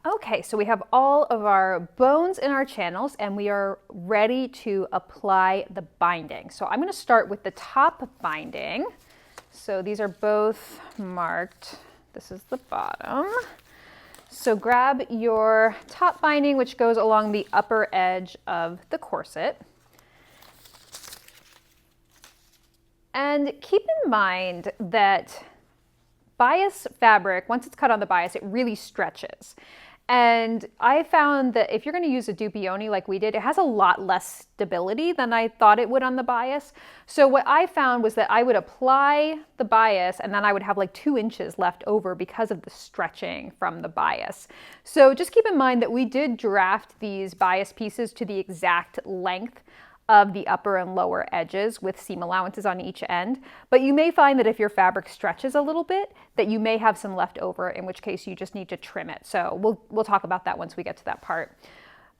Okay, so we have all of our bones in our channels and we are ready to apply the binding. So I'm going to start with the top binding. So these are both marked. This is the bottom. So grab your top binding, which goes along the upper edge of the corset. And keep in mind that bias fabric, once it's cut on the bias, it really stretches. And I found that if you're going to use a Dupioni like we did, it has a lot less stability than I thought it would on the bias. So what I found was that I would apply the bias and then I would have like 2 inches left over because of the stretching from the bias. So just keep in mind that we did draft these bias pieces to the exact length of the upper and lower edges with seam allowances on each end. But you may find that if your fabric stretches a little bit, that you may have some left over, in which case you just need to trim it. So we'll talk about that once we get to that part.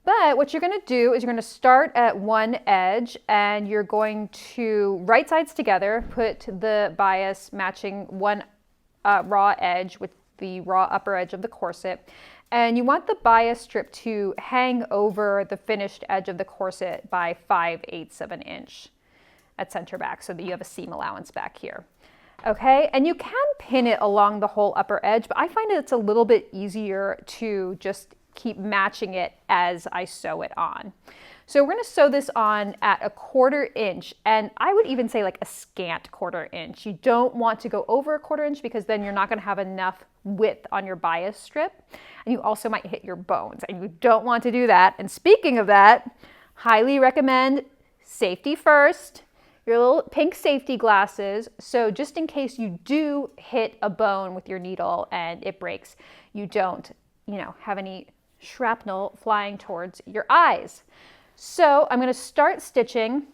But what you're going to do is you're going to start at one edge and you're going to right sides together, put the bias matching one raw edge with the raw upper edge of the corset. And you want the bias strip to hang over the finished edge of the corset by 5/8 of an inch at center back so that you have a seam allowance back here. Okay, and you can pin it along the whole upper edge, but I find it's a little bit easier to just keep matching it as I sew it on. So we're going to sew this on at 1/4 inch, and I would even say like a scant 1/4 inch. You don't want to go over 1/4 inch because then you're not going to have enough width on your bias strip, and you also might hit your bones, and you don't want to do that. And speaking of that, highly recommend safety first, your little pink safety glasses, so just in case you do hit a bone with your needle and it breaks, you don't, have any shrapnel flying towards your eyes. So I'm going to start stitching,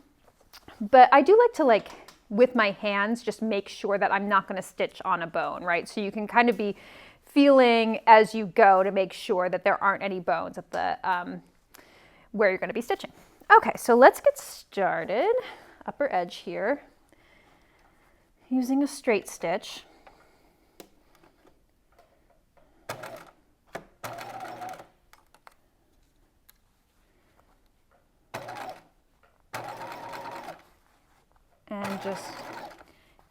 but I do like to with my hands just make sure that I'm not going to stitch on a bone, right? So you can kind of be feeling as you go to make sure that there aren't any bones at the where you're going to be stitching. Okay, so let's get started. Upper edge here, using a straight stitch. And just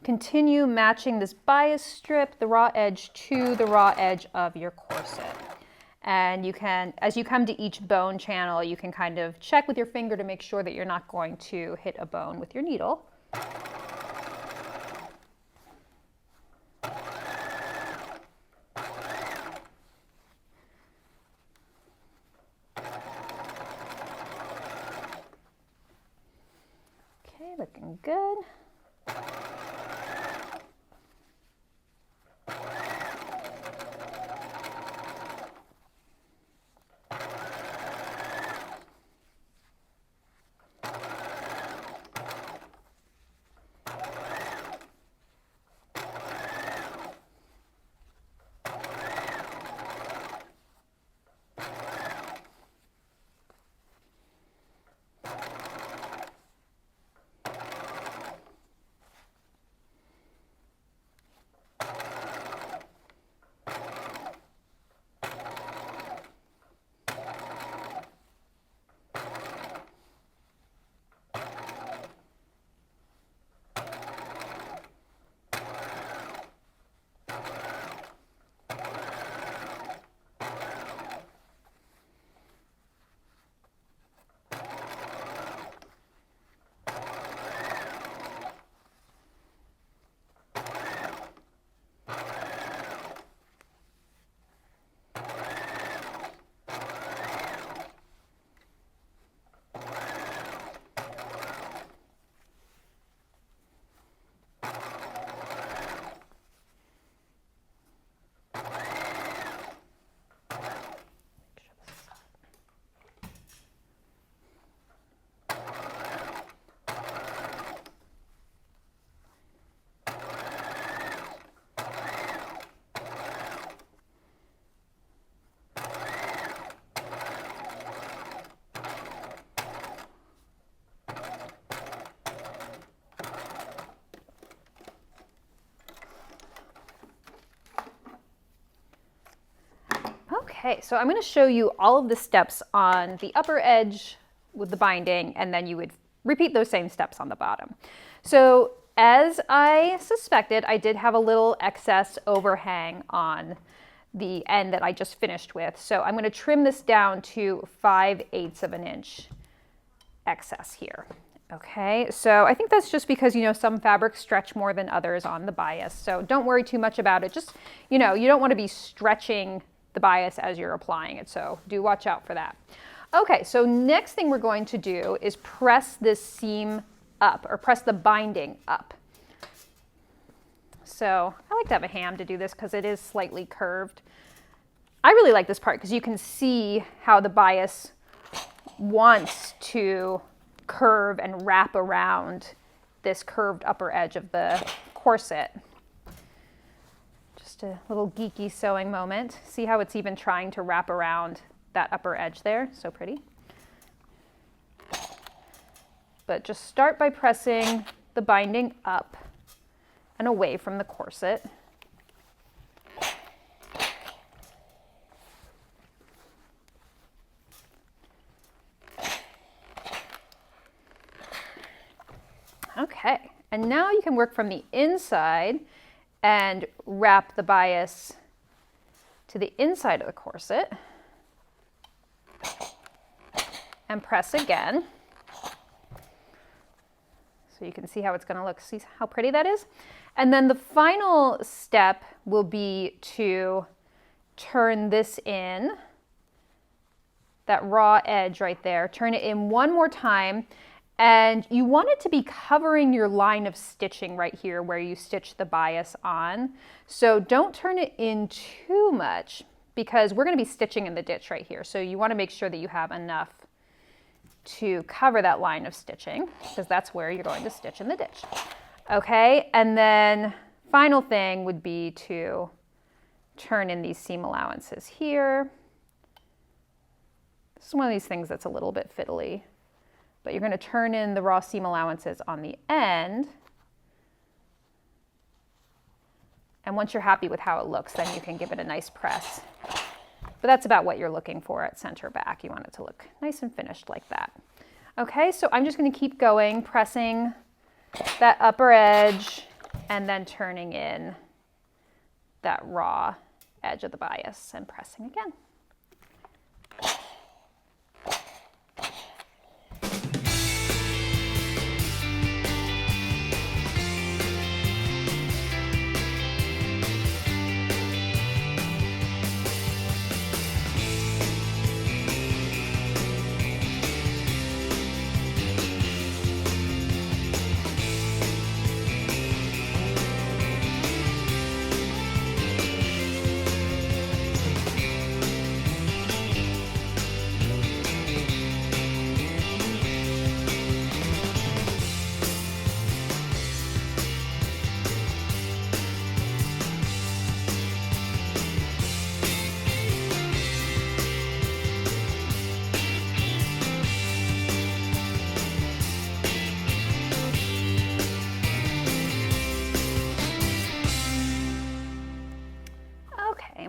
continue matching this bias strip, the raw edge, to the raw edge of your corset. And you can, as you come to each bone channel, you can kind of check with your finger to make sure that you're not going to hit a bone with your needle. Okay, looking good. Okay, so I'm going to show you all of the steps on the upper edge with the binding, and then you would repeat those same steps on the bottom. So as I suspected, I did have a little excess overhang on the end that I just finished with. So I'm going to trim this down to 5/8 of an inch excess here. Okay, so I think that's just because, you know, some fabrics stretch more than others on the bias. So don't worry too much about it. Just, you know, you don't want to be stretching the bias as you're applying it. So do watch out for that. Okay, so next thing we're going to do is press this seam up, or press the binding up. So I like to have a ham to do this because it is slightly curved. I really like this part because you can see how the bias wants to curve and wrap around this curved upper edge of the corset. Just a little geeky sewing moment. See how it's even trying to wrap around that upper edge there? So pretty. But just start by pressing the binding up and away from the corset. Okay, and now you can work from the inside and wrap the bias to the inside of the corset and press again. So you can see how it's going to look. See how pretty that is? And then the final step will be to turn this in, that raw edge right there, turn it in one more time. And you want it to be covering your line of stitching right here where you stitch the bias on. So don't turn it in too much because we're going to be stitching in the ditch right here. So you want to make sure that you have enough to cover that line of stitching because that's where you're going to stitch in the ditch. Okay, and then final thing would be to turn in these seam allowances here. This is one of these things that's a little bit fiddly. But you're going to turn in the raw seam allowances on the end. And once you're happy with how it looks, then you can give it a nice press. But that's about what you're looking for at center back. You want it to look nice and finished like that. Okay, so I'm just going to keep going, pressing that upper edge and then turning in that raw edge of the bias and pressing again.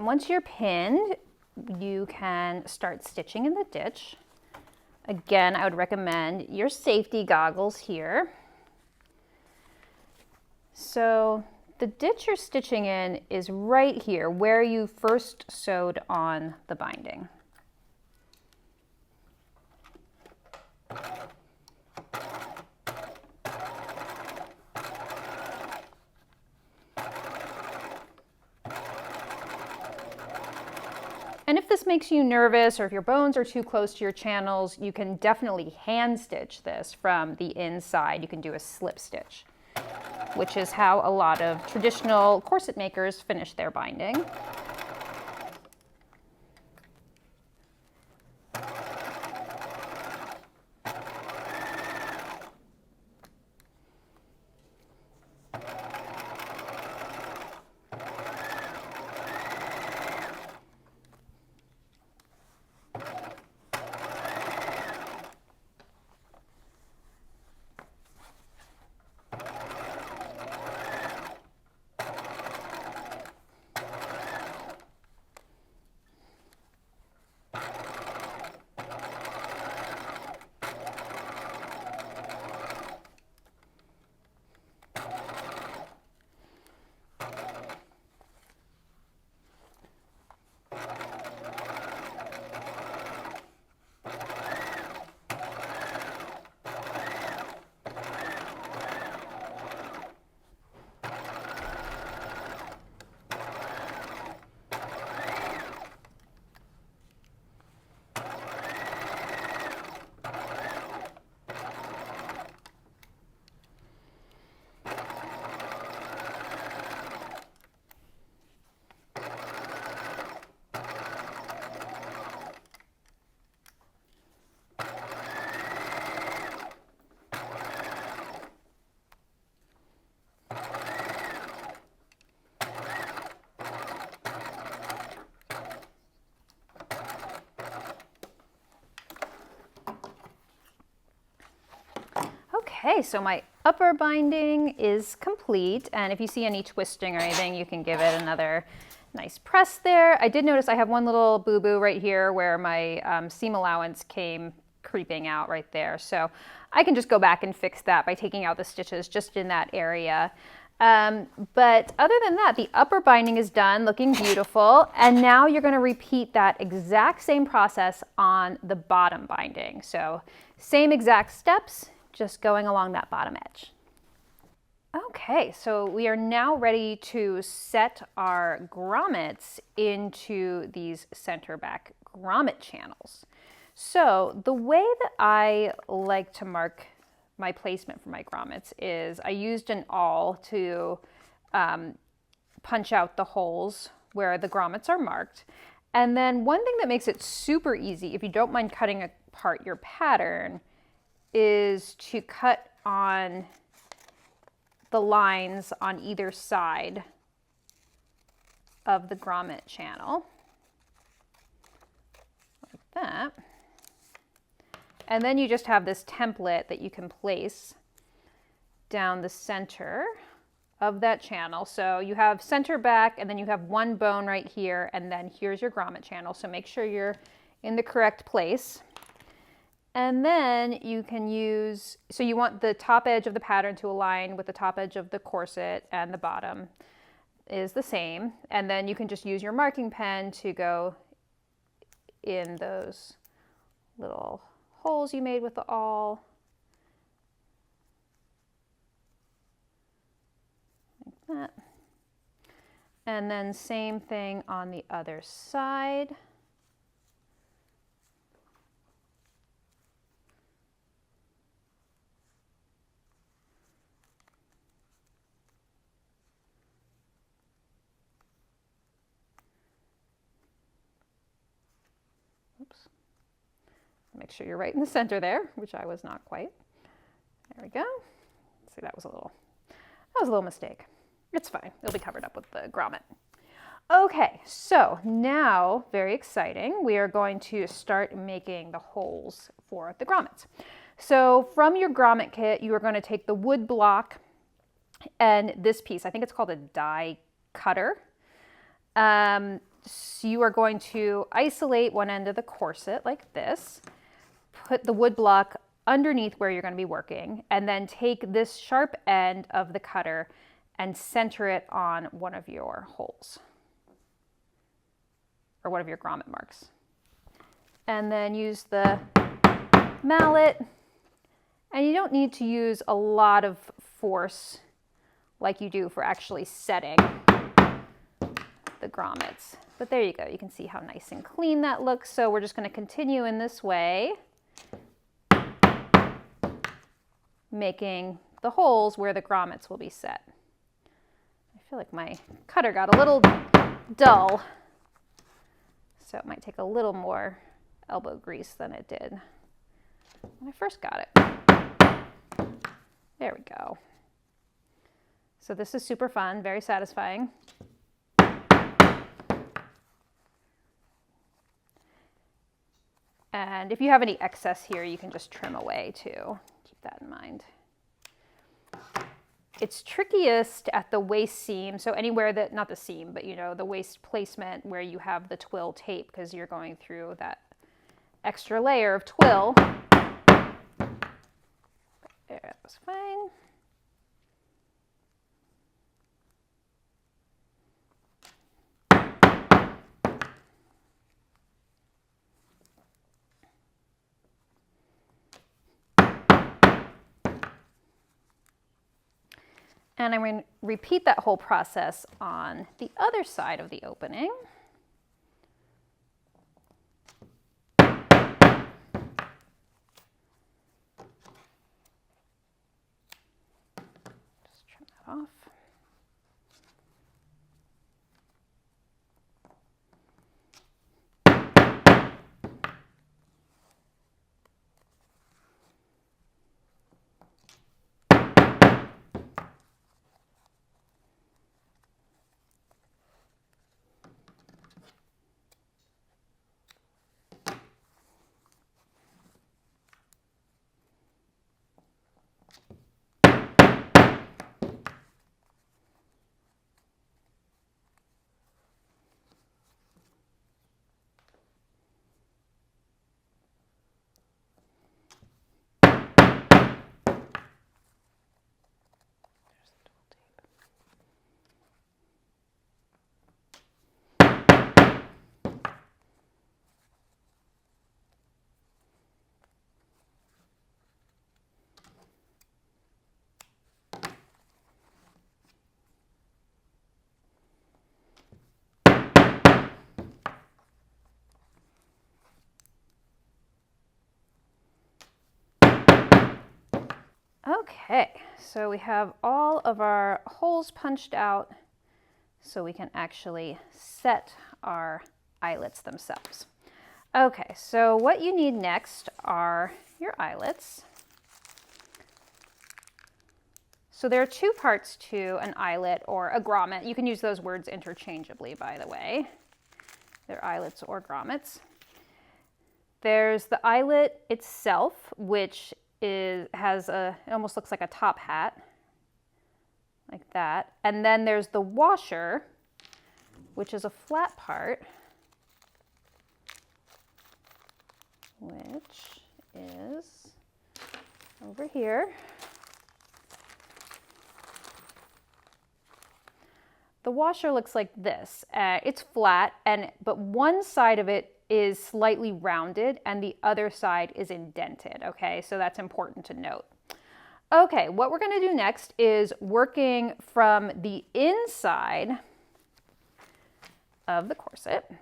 Once you're pinned, you can start stitching in the ditch. Again, I would recommend your safety goggles here. So the ditch you're stitching in is right here where you first sewed on the binding. And if this makes you nervous or if your bones are too close to your channels, you can definitely hand stitch this from the inside. You can do a slip stitch, which is how a lot of traditional corset makers finish their binding. Okay, so my upper binding is complete, and if you see any twisting or anything, you can give it another nice press there. I did notice I have one little boo-boo right here where my seam allowance came creeping out right there. So I can just go back and fix that by taking out the stitches just in that area. But other than that, the upper binding is done, looking beautiful. And now you're going to repeat that exact same process on the bottom binding. So same exact steps, just going along that bottom edge. Okay, so we are now ready to set our grommets into these center back grommet channels. So the way that I like to mark my placement for my grommets is I used an awl to punch out the holes where the grommets are marked. And then one thing that makes it super easy, if you don't mind cutting apart your pattern, is to cut on the lines on either side of the grommet channel, like that. And then you just have this template that you can place down the center of that channel. So you have center back, and then you have one bone right here, and then here's your grommet channel. So make sure you're in the correct place. And then you can use, so you want the top edge of the pattern to align with the top edge of the corset, and the bottom is the same. And then you can just use your marking pen to go in those little holes you made with the awl. Like that. And then same thing on the other side. Oops. Make sure you're right in the center there, which I was not quite. There we go. See, that was a little mistake. It's fine. It'll be covered up with the grommet. Okay, so now, very exciting, we are going to start making the holes for the grommets. So from your grommet kit, you are going to take the wood block and this piece. I think it's called a die cutter. So you are going to isolate one end of the corset like this, put the wood block underneath where you're going to be working, and then take this sharp end of the cutter and center it on one of your holes, or one of your grommet marks. And then use the mallet, and you don't need to use a lot of force like you do for actually setting the grommets. But there you go, you can see how nice and clean that looks. So we're just going to continue in this way, making the holes where the grommets will be set. I feel like my cutter got a little dull, so it might take a little more elbow grease than it did when I first got it. There we go. So this is super fun, very satisfying. And if you have any excess here, you can just trim away too. Keep that in mind. It's trickiest at the waist seam, so anywhere that, not the seam, but you know, the waist placement where you have the twill tape, because you're going through that extra layer of twill. There, that was fine. And I'm going to repeat that whole process on the other side of the opening. Just trim that off. Okay, so we have all of our holes punched out so we can actually set our eyelets themselves. Okay, so what you need next are your eyelets. So there are two parts to an eyelet or a grommet. You can use those words interchangeably, by the way. They're eyelets or grommets. There's the eyelet itself, which it almost looks like a top hat, like that. And then there's the washer, which is a flat part, which is over here. The washer looks like this. It's flat, but one side of it is slightly rounded and the other side is indented, okay? So that's important to note. Okay, what we're gonna do next is working from the inside of the corset.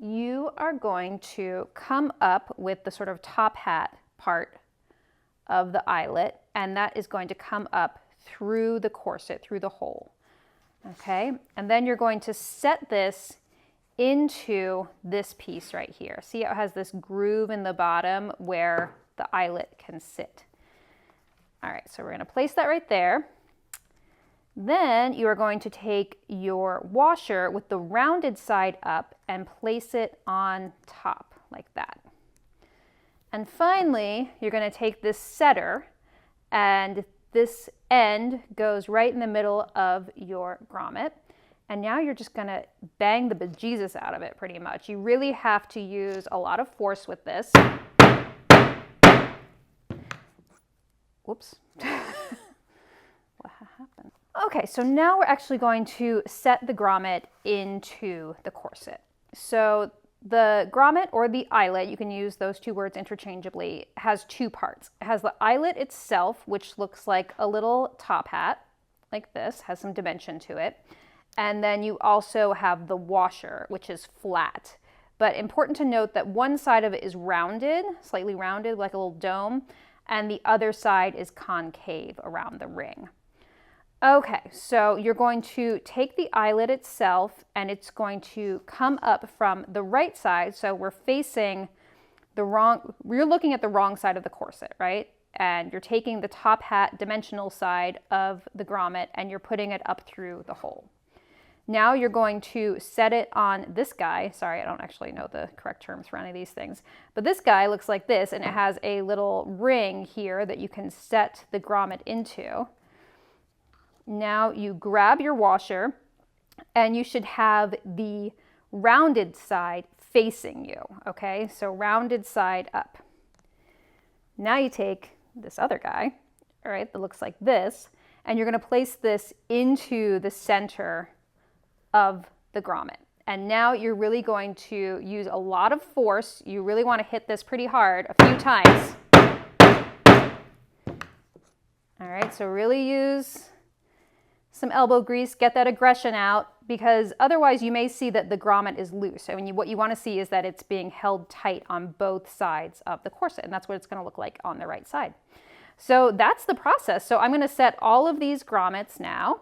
You are going to come up with the sort of top hat part of the eyelet, and that is going to come up through the corset, through the hole. Okay, and then you're going to set this into this piece right here. See how it has this groove in the bottom where the eyelet can sit. All right, so we're going to place that right there. Then you are going to take your washer with the rounded side up and place it on top like that. And finally, you're going to take this setter, and this end goes right in the middle of your grommet. And now you're just gonna bang the bejesus out of it pretty much. You really have to use a lot of force with this. Whoops. What happened? Okay, so now we're actually going to set the grommet into the corset. So the grommet or the eyelet, you can use those two words interchangeably, has two parts. It has the eyelet itself, which looks like a little top hat, like this, has some dimension to it. And then you also have the washer, which is flat. But important to note that one side of it is rounded, slightly rounded, like a little dome, and the other side is concave around the ring. Okay, so you're going to take the eyelet itself and it's going to come up from the right side. So we're facing you're looking at the wrong side of the corset, right? And you're taking the top hat dimensional side of the grommet and you're putting it up through the hole. Now you're going to set it on this guy. Sorry, I don't actually know the correct terms for any of these things. But this guy looks like this, and it has a little ring here that you can set the grommet into. Now you grab your washer, and you should have the rounded side facing you, okay? So rounded side up. Now you take this other guy, all right, that looks like this, and you're gonna place this into the center of the grommet. And now you're really going to use a lot of force. You really want to hit this pretty hard a few times. All right, so really use some elbow grease, get that aggression out, because otherwise you may see that the grommet is loose. I mean, what you want to see is that it's being held tight on both sides of the corset, and that's what it's going to look like on the right side. So that's the process. So I'm going to set all of these grommets now,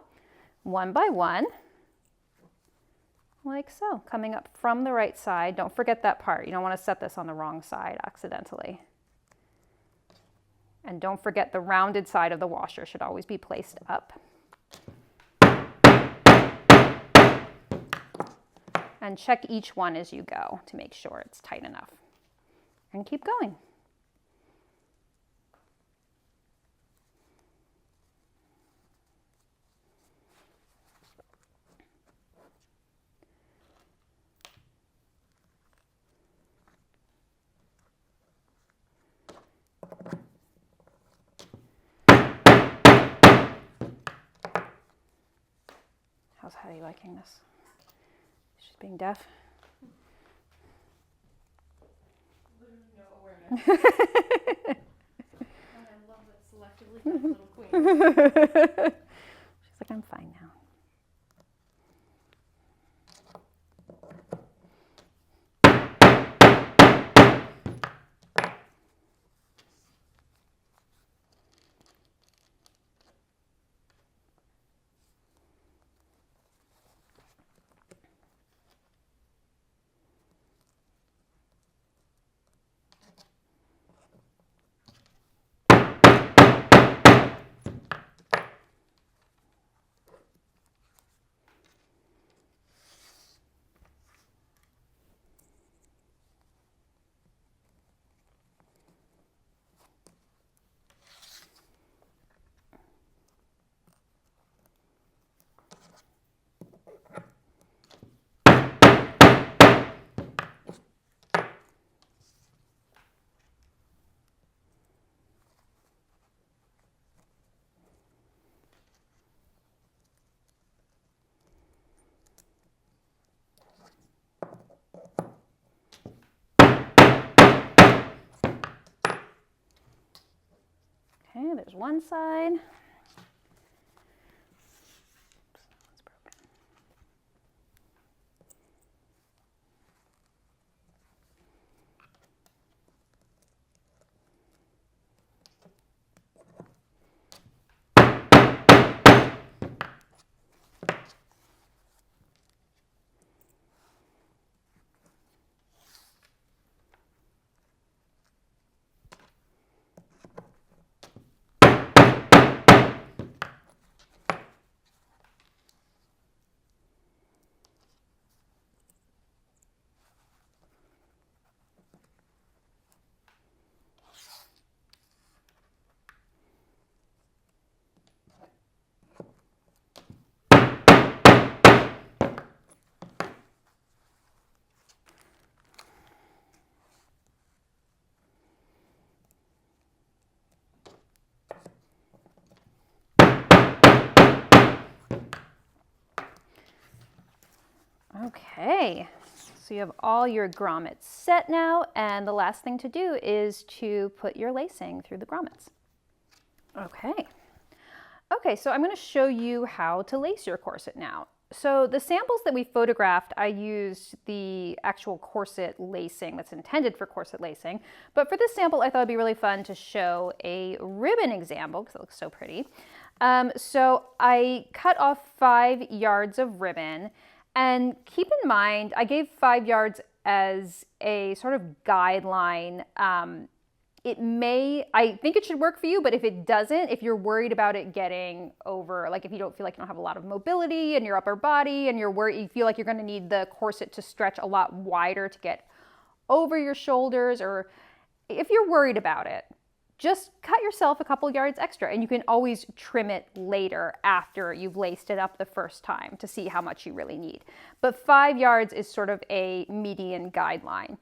one by one, like so, coming up from the right side. Don't forget that part. You don't want to set this on the wrong side accidentally. And don't forget the rounded side of the washer should always be placed up. And check each one as you go to make sure it's tight enough. And keep going. How's Hattie liking this? She's being deaf. No awareness. And I love that selectively deaf little queen. She's like, I'm fine now. there's one side. Okay, so you have all your grommets set now, and the last thing to do is to put your lacing through the grommets. Okay, so I'm going to show you how to lace your corset now. So the samples that we photographed, I used the actual corset lacing that's intended for corset lacing, but for this sample I thought it'd be really fun to show a ribbon example because it looks so pretty. So I cut off 5 yards of ribbon. And keep in mind, I gave 5 yards as a sort of guideline. I think it should work for you, but if it doesn't, if you're worried about it getting over, like if you don't feel like you don't have a lot of mobility in your upper body and you feel like you're going to need the corset to stretch a lot wider to get over your shoulders, or if you're worried about it, just cut yourself a couple yards extra, and you can always trim it later after you've laced it up the first time to see how much you really need. But 5 yards is sort of a median guideline.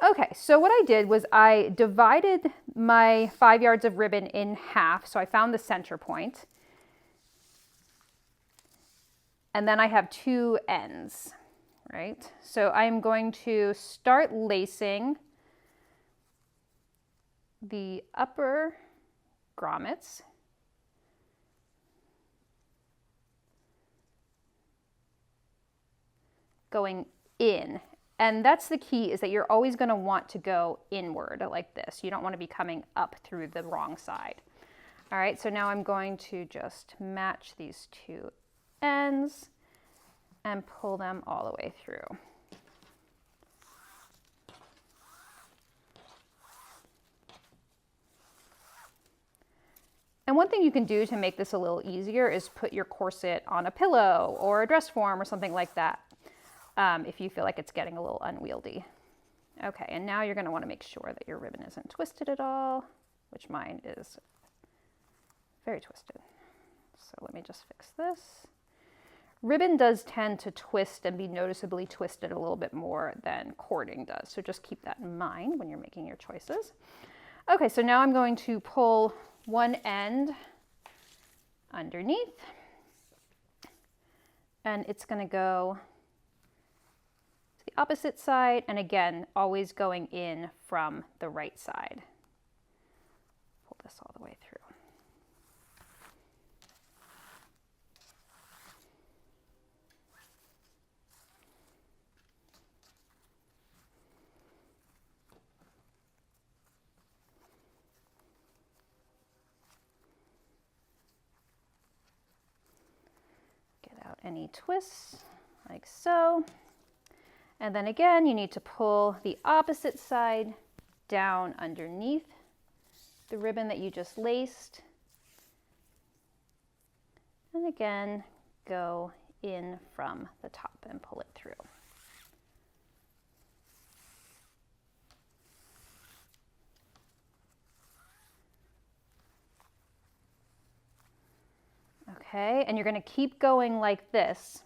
Okay, so what I did was I divided my 5 yards of ribbon in half. So I found the center point. And then I have 2 ends, right? So I'm going to start lacing the upper grommets, going in. And that's the key, is that you're always going to want to go inward like this. You don't want to be coming up through the wrong side. All right, so now I'm going to just match these 2 ends and pull them all the way through. And one thing you can do to make this a little easier is put your corset on a pillow or a dress form or something like that, if you feel like it's getting a little unwieldy. Okay, and now you're going to want to make sure that your ribbon isn't twisted at all, which mine is very twisted. So let me just fix this. Ribbon does tend to twist and be noticeably twisted a little bit more than cording does, so just keep that in mind when you're making your choices. Okay, so now I'm going to pull one end underneath, and it's going to go to the opposite side, and again, always going in from the right side. Pull this all the way through. Any twists like so, and then again you need to pull the opposite side down underneath the ribbon that you just laced, and again go in from the top and pull it through. Okay, and you're going to keep going like this,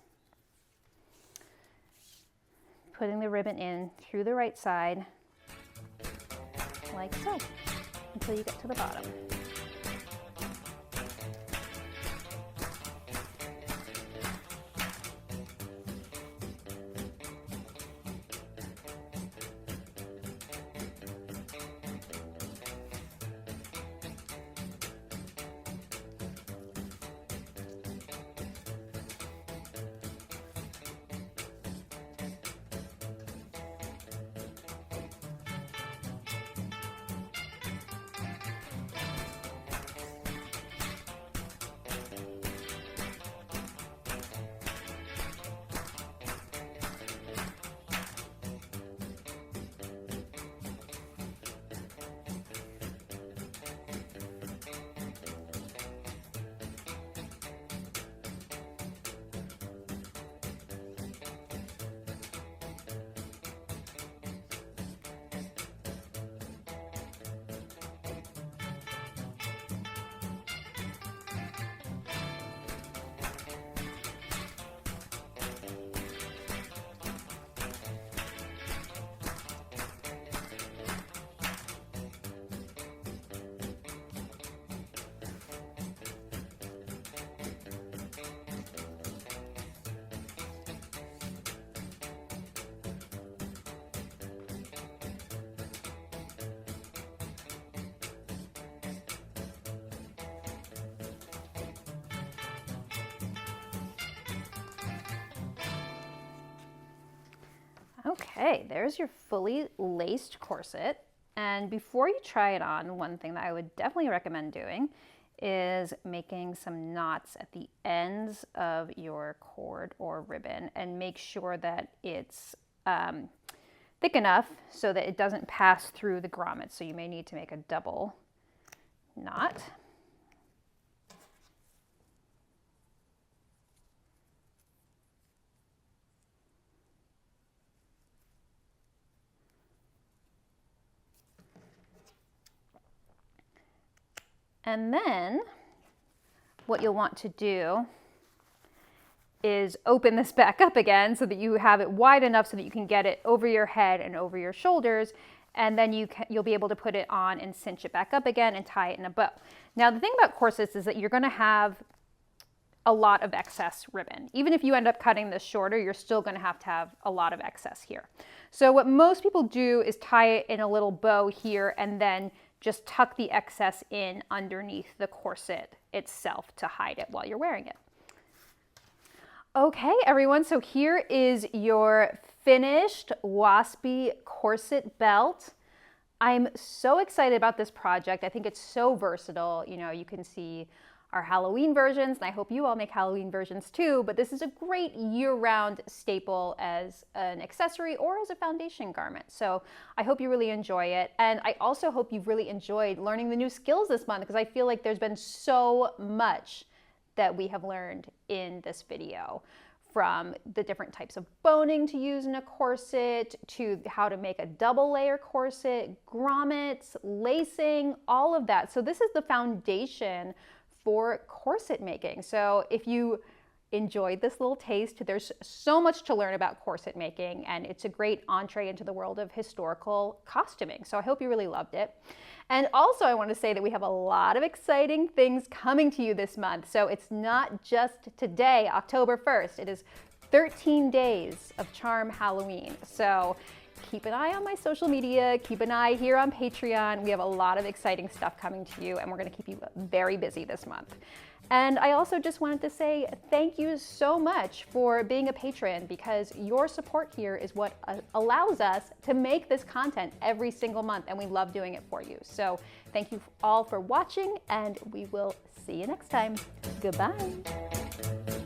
putting the ribbon in through the right side, like so, until you get to the bottom. Okay, there's your fully laced corset. And before you try it on, one thing that I would definitely recommend doing is making some knots at the ends of your cord or ribbon, and make sure that it's thick enough so that it doesn't pass through the grommets. So you may need to make a double knot. And then what you'll want to do is open this back up again so that you have it wide enough so that you can get it over your head and over your shoulders, and then you'll be able to put it on and cinch it back up again and tie it in a bow. Now the thing about corsets is that you're going to have a lot of excess ribbon. Even if you end up cutting this shorter, you're still going to have a lot of excess here. So what most people do is tie it in a little bow here and then just tuck the excess in underneath the corset itself to hide it while you're wearing it. Okay, everyone, so here is your finished Waspie Corset Belt. I'm so excited about this project. I think it's so versatile. You know, you can see our Halloween versions, and I hope you all make Halloween versions too, but this is a great year-round staple as an accessory or as a foundation garment. So I hope you really enjoy it. And I also hope you've really enjoyed learning the new skills this month, because I feel like there's been so much that we have learned in this video, from the different types of boning to use in a corset, to how to make a double layer corset, grommets, lacing, all of that. So this is the foundation for corset making. So if you enjoyed this little taste, there's so much to learn about corset making, and it's a great entree into the world of historical costuming. So I hope you really loved it. And also I want to say that we have a lot of exciting things coming to you this month. So it's not just today, October 1st. It is 13 days of Charm Halloween. So keep an eye on my social media, keep an eye here on Patreon. We have a lot of exciting stuff coming to you, and we're going to keep you very busy this month. And I also just wanted to say thank you so much for being a patron, because your support here is what allows us to make this content every single month, and we love doing it for you. So thank you all for watching, and we will see you next time. Goodbye.